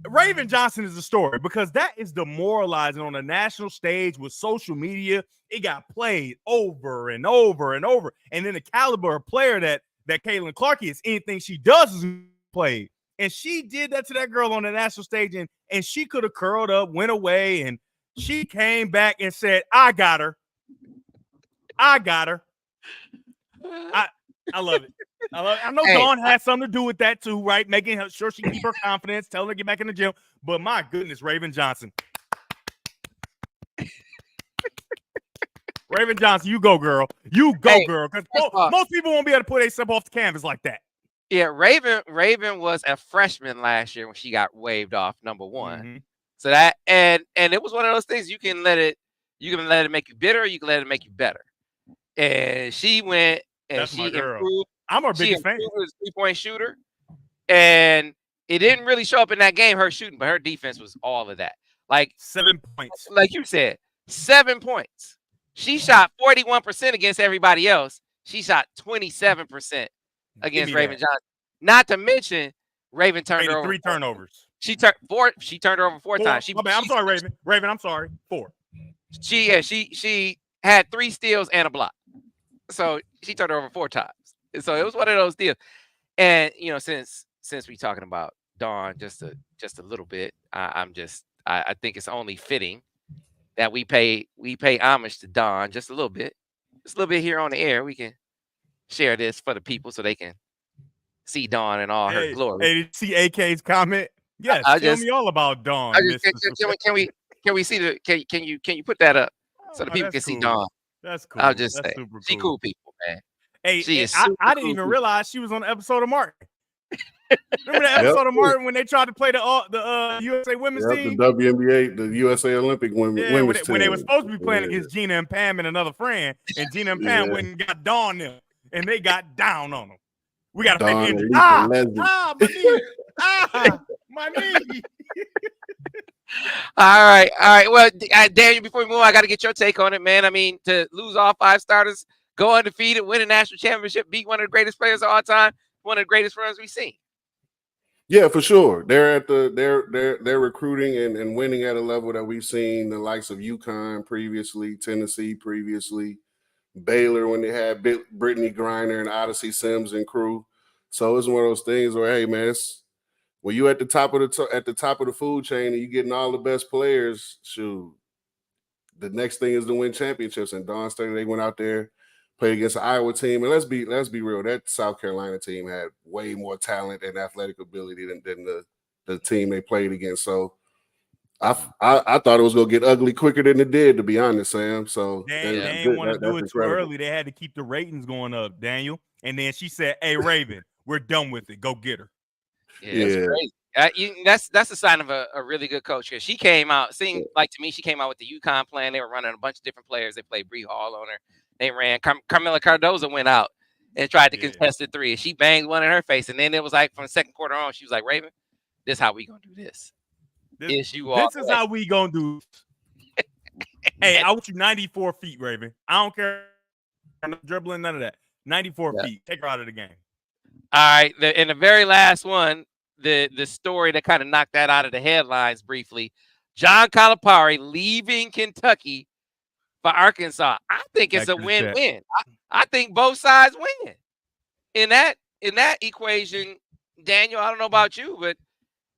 Raven Johnson is the story because that is demoralizing on a national stage with social media. It got played over and over and over. And then the caliber of player that Caitlin Clark is, anything she does is played. And she did that to that girl on the national stage, and she could have curled up, went away, and she came back and said, I got her. I love it. I know Dawn has something to do with that too, right? Making sure she keep her confidence, telling her to get back in the gym. But my goodness, Raven Johnson. Raven Johnson, you go, girl. You go, girl. Because most people won't be able to put themselves off the canvas like that. Yeah, Raven was a freshman last year when she got waved off, number 1. Mm-hmm. So that and it was one of those things you can let it make you bitter, you can let it make you better. And she went and she improved. I'm her biggest fan. She was a 3-point shooter. And it didn't really show up in that game, her shooting, but her defense was all of that. Like 7 points. Like you said, 7 points. She shot 41% against everybody else. She shot 27% against Raven Johnson. Not to mention, Raven turned her over 3 turnovers. She turned her over 4 times. I'm sorry, Raven. Raven, I'm sorry. 4. She had 3 steals and a block. So she turned her over 4 times. So it was one of those deals. And since we talking about Dawn just a little bit, I'm just I think it's only fitting that we pay homage to Dawn just a little bit here on the air. We can share this for the people so they can see Dawn in all her glory. Hey, did you see AK's comment? Yes, tell me all about Dawn, Mr. Can we see the can you put that up so the people can see Dawn? That's cool. I'll just that's say super cool. she cool people, man. Hey, she is I didn't even realize she was on the episode of Martin. Remember the episode of Martin when they tried to play the USA women's team? The WNBA, the USA Olympic women's team. When they were supposed to be playing against Gina and Pam and another friend, and Gina and Pam went and got Dawn them, and they got down on them. We got to pay the my knee. All right. Well, Daniel, before we move on, I got to get your take on it, man. I mean, to lose all 5 starters, go undefeated, win a national championship, beat one of the greatest players of all time, one of the greatest runs we've seen. Yeah, for sure. They're recruiting and winning at a level that we've seen the likes of UConn previously, Tennessee previously, Baylor when they had Brittany Griner and Odyssey Sims and crew. So it's one of those things where, hey man, when you at the top of the food chain and you getting all the best players, shoot, the next thing is to win championships. And Dawn State, they went out there, played against the Iowa team, and let's be real, that South Carolina team had way more talent and athletic ability than the team they played against. So I thought it was gonna get ugly quicker than it did, to be honest, Sam. So they didn't want to do it too early. They had to keep the ratings going up, Daniel. And then she said, "Hey, Raven, we're done with it. Go get her." Yeah. That's crazy. That's a sign of a really good coach. Because she came out, seemed like to me, she came out with the UConn plan. They were running a bunch of different players. They played Bree Hall on her. They ran. Carmela Cardoza went out and tried to contest the 3. She banged one in her face. And then it was like from the second quarter on, she was like, Raven, this is how we going to do this. This is how we going to do Hey, I want you 94 feet, Raven. I don't care. I'm not dribbling, none of that. 94 feet. Take her out of the game. All right. And the very last one, the story that kind of knocked that out of the headlines briefly, John Calipari leaving Kentucky for Arkansas. I think it's a win-win. I think both sides win. In that equation, Daniel, I don't know about you, but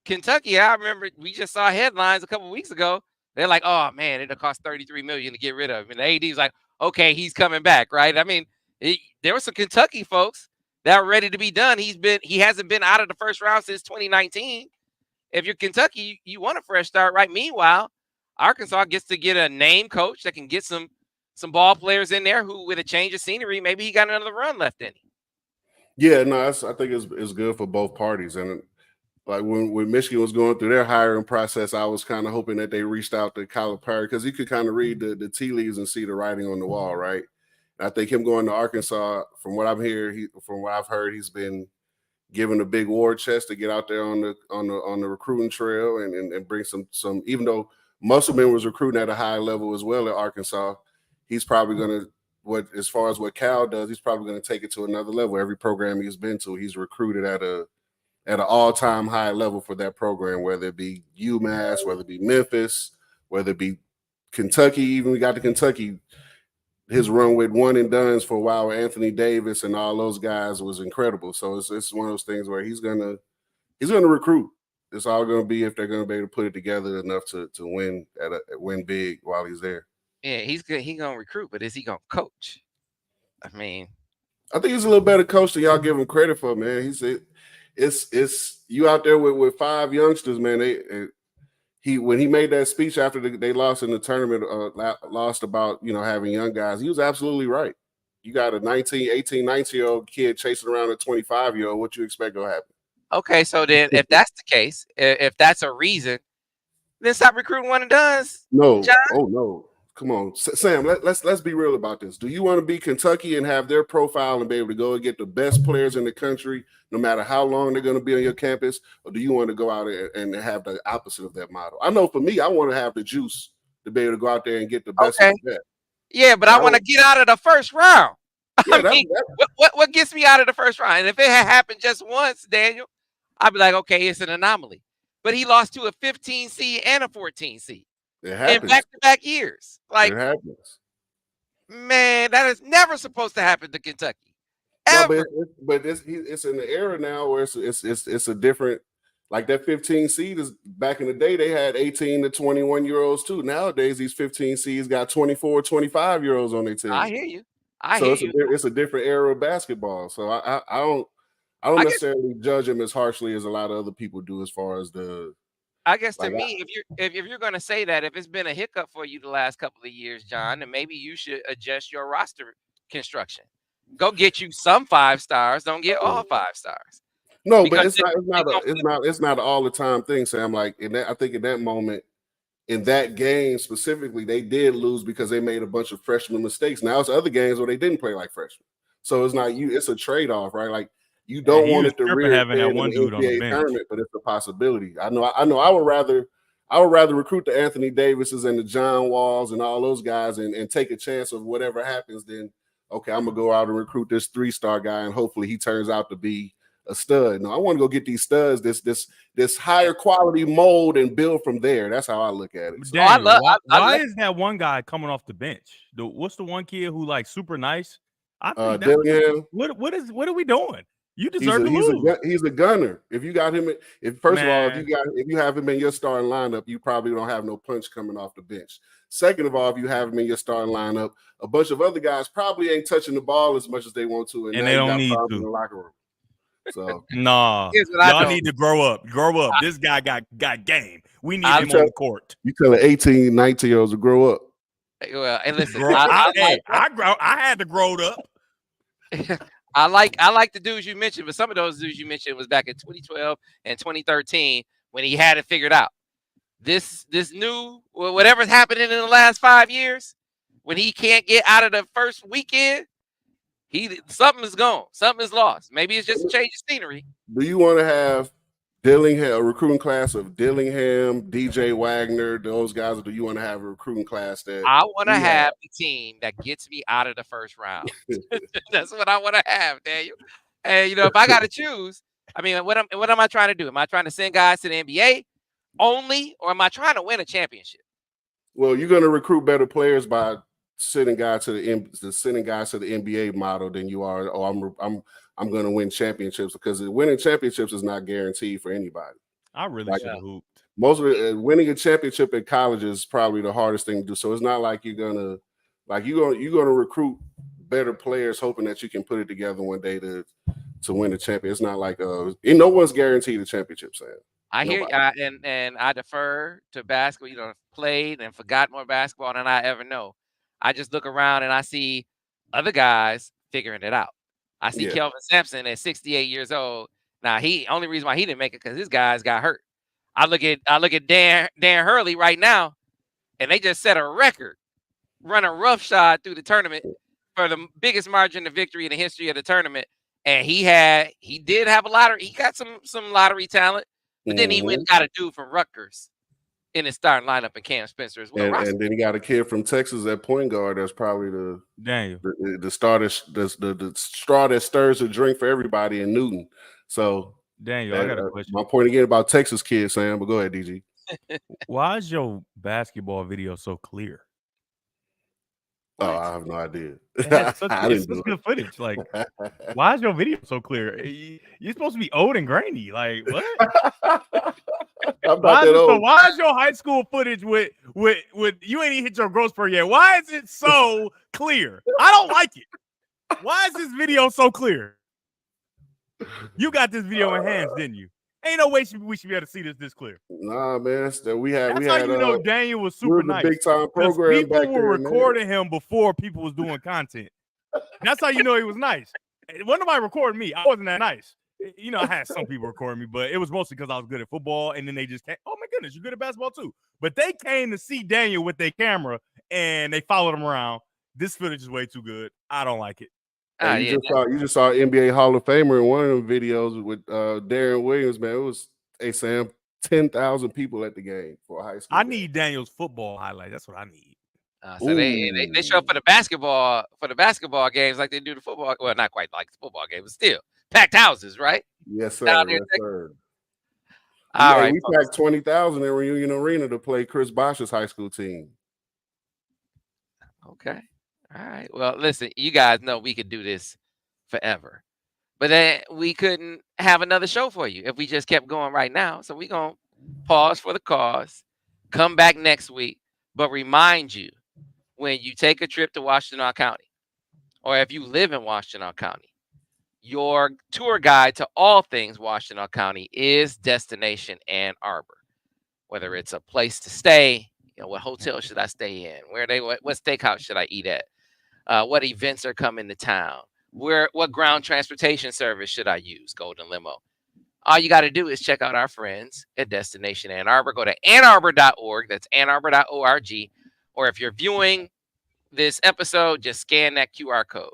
Kentucky, I remember we just saw headlines a couple of weeks ago. They're like, oh, man, it'll cost $33 million to get rid of him. And the AD's like, okay, he's coming back, right? I mean, there were some Kentucky folks that were ready to be done. He hasn't been out of the first round since 2019. If you're Kentucky, you want a fresh start, right? Meanwhile, Arkansas gets to get a name coach that can get some ball players in there who, with a change of scenery, maybe he got another run left in him. Yeah, no, I think it's good for both parties. And like when Michigan was going through their hiring process, I was kind of hoping that they reached out to Calipari because you could kind of read the tea leaves and see the writing on the wall, right? And I think him going to Arkansas, from what I'm hearing, from what I've heard, he's been given a big war chest to get out there on the recruiting trail and bring some. Even though Musselman was recruiting at a high level as well at Arkansas, he's probably going to, as far as what Cal does, he's probably going to take it to another level. Every program he's been to, he's recruited at an all-time high level for that program, whether it be UMass, whether it be Memphis, whether it be Kentucky. Even we got to Kentucky, his run with one and dones for a while with Anthony Davis and all those guys was incredible. So it's one of those things where he's gonna recruit. It's all gonna be if they're gonna be able to put it together enough to win big while he's there. Yeah, he's good. He's gonna recruit, but is he gonna coach? I mean, I think he's a little better coach than y'all give him credit for, man. It's you out there with 5 youngsters, man. When he made that speech after they lost in the tournament, lost about having young guys, he was absolutely right. You got a 19-year-old kid chasing around a 25-year-old. What you expect will happen? Okay, so then if that's the case, if that's a reason, then stop recruiting one and dones. No, John? Oh no. Come on, Sam. Let's be real about this. Do you want to be Kentucky and have their profile and be able to go and get the best players in the country, no matter how long they're going to be on your campus, or do you want to go out and have the opposite of that model? I know for me, I want to have the juice to be able to go out there and get the best of the best. Yeah, but I want to get out of the first round. Yeah, I mean, what gets me out of the first round? And if it had happened just once, Daniel, I'd be like, okay, it's an anomaly. But he lost to a 15 seed and a 14 seed. It happens. In back-to-back years. Like, it happens. Man, that is never supposed to happen to Kentucky. Ever. No, but it's in the era now where it's a different Like that 15 seed is back in the day, they had 18 to 21-year-olds too. Nowadays, these 15 seeds got 24, 25-year-olds on their team. I hear you. I So hear you. it's a different era of basketball. So I don't I guess- necessarily judge him as harshly as a lot of other people do as far as the. I guess to Like, me, if you're going to say that, if it's been a hiccup for you the last couple of years, John, then maybe you should adjust your roster construction. Go get you some 5 stars. Don't get all 5 stars. No, Because but it's not an all the time thing, Sam. Like I think in that moment, in that game specifically, they did lose because they made a bunch of freshman mistakes. Now it's other games where they didn't play like freshmen. So it's not you, it's a trade-off, right? Like you don't want it to rear having its that head one in the dude on the NBA bench. tournament, but it's a possibility. I know I would rather recruit the Anthony Davises and the John Walls and all those guys and take a chance of whatever happens than okay, I'm gonna go out and recruit this 3-star guy and hopefully he turns out to be a stud. No, I want to go get these studs, this higher quality mold and build from there. That's how I look at it. So, Daniel, why is that one guy coming off the bench? What's the one kid who like super nice? I think Dillingham. What are we doing? You deserve to lose. He's a gunner. If you got him, if you have him in your starting lineup, you probably don't have no punch coming off the bench. Second of all, if you have him in your starting lineup, a bunch of other guys probably ain't touching the ball as much as they want to, and they don't need to in the locker room. So nah, y'all need to grow up. Grow up. This guy got game. We need him on the court. You telling 18, 19-year-olds to grow up. Well, and listen, I had to grow up. I like the dudes you mentioned, but some of those dudes you mentioned was back in 2012 and 2013 when he had it figured out. This new whatever's happening in the last 5 years, when he can't get out of the first weekend, something is gone, something is lost. Maybe it's just a change of scenery. Do you want to have Dillingham, a recruiting class of Dillingham, DJ Wagner, those guys, or do you want to have a recruiting class that I want to have the team that gets me out of the first round? That's what I want to have, Daniel. And if I got to choose, I mean, what am I trying to do? Am I trying to send guys to the NBA only, or am I trying to win a championship? Well, you're going to recruit better players by sending guys to the NBA model than you are. Oh, I'm going to win championships, because winning championships is not guaranteed for anybody. I really should have hooped. Most of it, winning a championship at college is probably the hardest thing to do. So it's not like you're gonna recruit better players hoping that you can put it together one day to win the champion. It's not like no one's guaranteed a championship, Sam. I hear you, and I defer to basketball. Played and forgot more basketball than I ever know. I just look around and I see other guys figuring it out. I see Kelvin Sampson at 68 years old. Now, only reason why he didn't make it because his guys got hurt. I look at Dan Hurley right now, and they just set a record running roughshod through the tournament for the biggest margin of victory in the history of the tournament. And he did have a lottery. He got some lottery talent, but then he went and got a dude from Rutgers in his starting lineup, and Cam Spencer as well. And then he got a kid from Texas at point guard. That's probably the straw that stirs the drink for everybody in Newton. So Daniel, I got a question. My point again about Texas kids, Sam, but go ahead, DG. Why is your basketball video so clear? Oh, I have no idea. It's such good footage. Like, why is your video so clear? You're supposed to be old and grainy. Like, what? Why is your high school footage with you ain't even hit your growth spurt yet? Why is it so clear? I don't like it. Why is this video so clear? You got this video enhanced, didn't you? Ain't no way we should be able to see this clear. Nah, man. That's how you know Daniel was super nice. Big time program. People were recording him before people was doing content. That's how you know he was nice. Wasn't nobody recording me. I wasn't that nice. I had some people recording me, but it was mostly because I was good at football, and then they just came, oh my goodness, you're good at basketball too. But they came to see Daniel with their camera, and they followed him around. This footage is way too good. I don't like it. You just saw NBA Hall of Famer in one of them videos with Darren Williams, man. It was, hey Sam, 10,000 people at the game for a high school. I need Daniel's football highlight. That's what I need. So they show up for the basketball games like they do the football. Well, not quite like the football game, but still packed houses, right? Yes, sir. Yes, sir. All right, we packed 20,000 in Reunion Arena to play Chris Bosh's high school team. Okay. All right. Well, listen, you guys know we could do this forever. But then we couldn't have another show for you if we just kept going right now. So we're going to pause for the cause, come back next week, but remind you, when you take a trip to Washtenaw County, or if you live in Washtenaw County, your tour guide to all things Washtenaw County is Destination Ann Arbor. Whether it's a place to stay, what hotel should I stay in? What steakhouse should I eat at? What events are coming to town? What ground transportation service should I use? Golden Limo. All you got to do is check out our friends at Destination Ann Arbor. Go to annarbor.org. That's annarbor.org. Or if you're viewing this episode, just scan that QR code.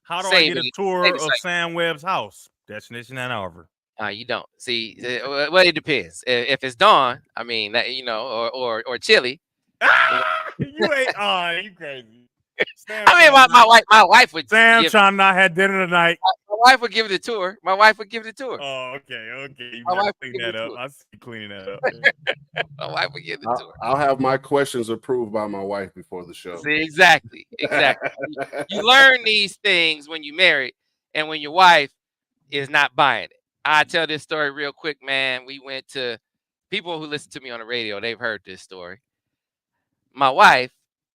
How do I get a tour of Sam Webb's house? Destination Ann Arbor. You don't see. Well, it depends. If it's Dawn, I mean, or Chili. You ain't. You crazy. Sam, I mean, my wife would. Sam trying to not have dinner tonight. My wife would give it a tour. My wife would give it a tour. Oh, okay. You my wife clean that up. I see you cleaning that up. My wife would give it a tour. I'll have my questions approved by my wife before the show. See, exactly. You learn these things when you marry and when your wife is not buying it. I tell this story real quick, man. We went to people who listen to me on the radio. They've heard this story. My wife,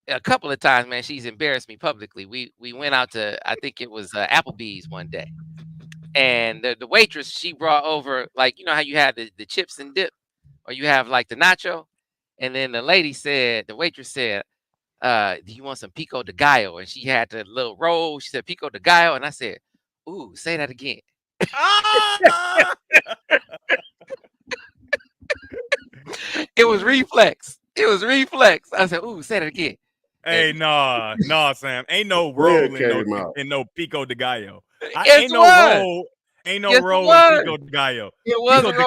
a couple of times, man, she's embarrassed me publicly. We went out to, I think it was Applebee's one day. And the waitress, she brought over, like, you know how you have the chips and dip, or you have like the nacho. And then the waitress said, do you want some pico de gallo? And she had the little roll. She said, pico de gallo. And I said, ooh, say that again. It was reflex. I said, ooh, say that again. Hey, nah, Sam. Ain't no roll in no pico de gallo. Ain't no roll in pico de gallo. It was pico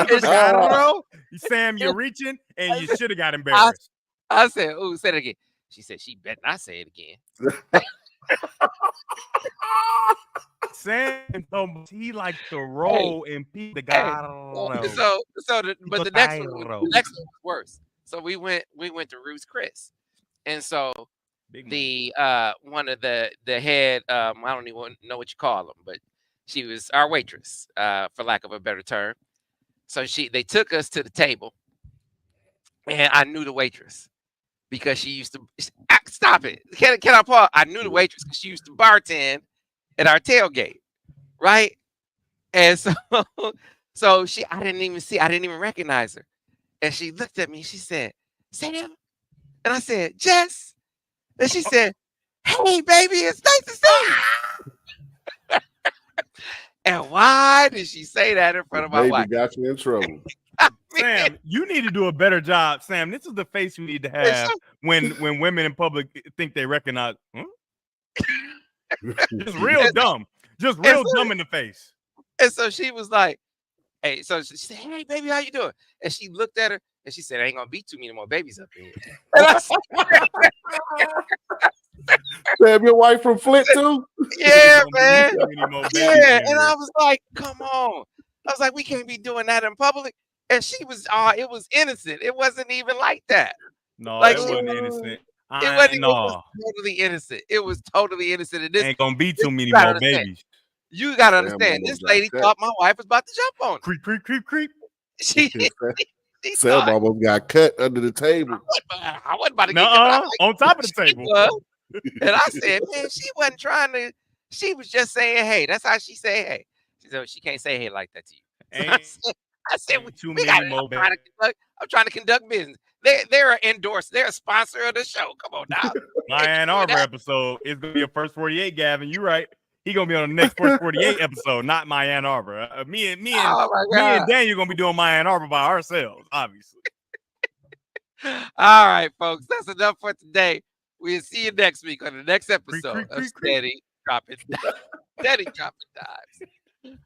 de gallo. Sam, you're reaching, and you should have got embarrassed. I said, ooh, say it again. She said, she bet not say it again. Sam, he likes to roll and pico de gallo. But the next one was worse. So we went to Ruth's Chris. And so the one of the head, I don't even know what you call them, but she was our waitress, for lack of a better term. So they took us to the table, and I knew the waitress because she used to stop it. Can I pause? I knew the waitress because she used to bartend at our tailgate, right? And so I didn't even recognize her. And she looked at me, she said, Sam. And I said, Jess. And she said, hey, baby, it's nice to see you. And why did she say that in front of my wife? Got you in trouble. Sam, you need to do a better job. Sam, this is the face you need to have when women in public think they recognize. Just real dumb. Just real dumb in the face. And so she was like, hey, so she said, hey, baby, how you doing? And she looked at her and she said, ain't gonna be too many more babies up here. And I said, Sam, your wife from Flint too? Yeah, man. Yeah, and I was like, come on. I was like, we can't be doing that in public. And she was, it was innocent. It wasn't even like that. No, like, it wasn't innocent. It was totally innocent. It was totally innocent. And this ain't gonna be too many more babies. You gotta understand, this lady thought my wife was about to jump on her. Creep. She Sam almost got cut under the table. I wasn't about to get cut. On top of the table. And I said, man, she wasn't trying to. She was just saying, hey. That's how she say, hey. She said, she can't say hey like that to you. I said, I'm trying to conduct business. They're endorsed. They're a sponsor of the show. Come on now. My Ann Arbor episode is gonna be a first 48, Gavin. You right. He gonna be on the next first 48 episode, not my Ann Arbor. Me and Daniel gonna be doing my Ann Arbor by ourselves, obviously. All right, folks, that's enough for today. We'll see you next week on the next episode of Steady Droppin Dimes.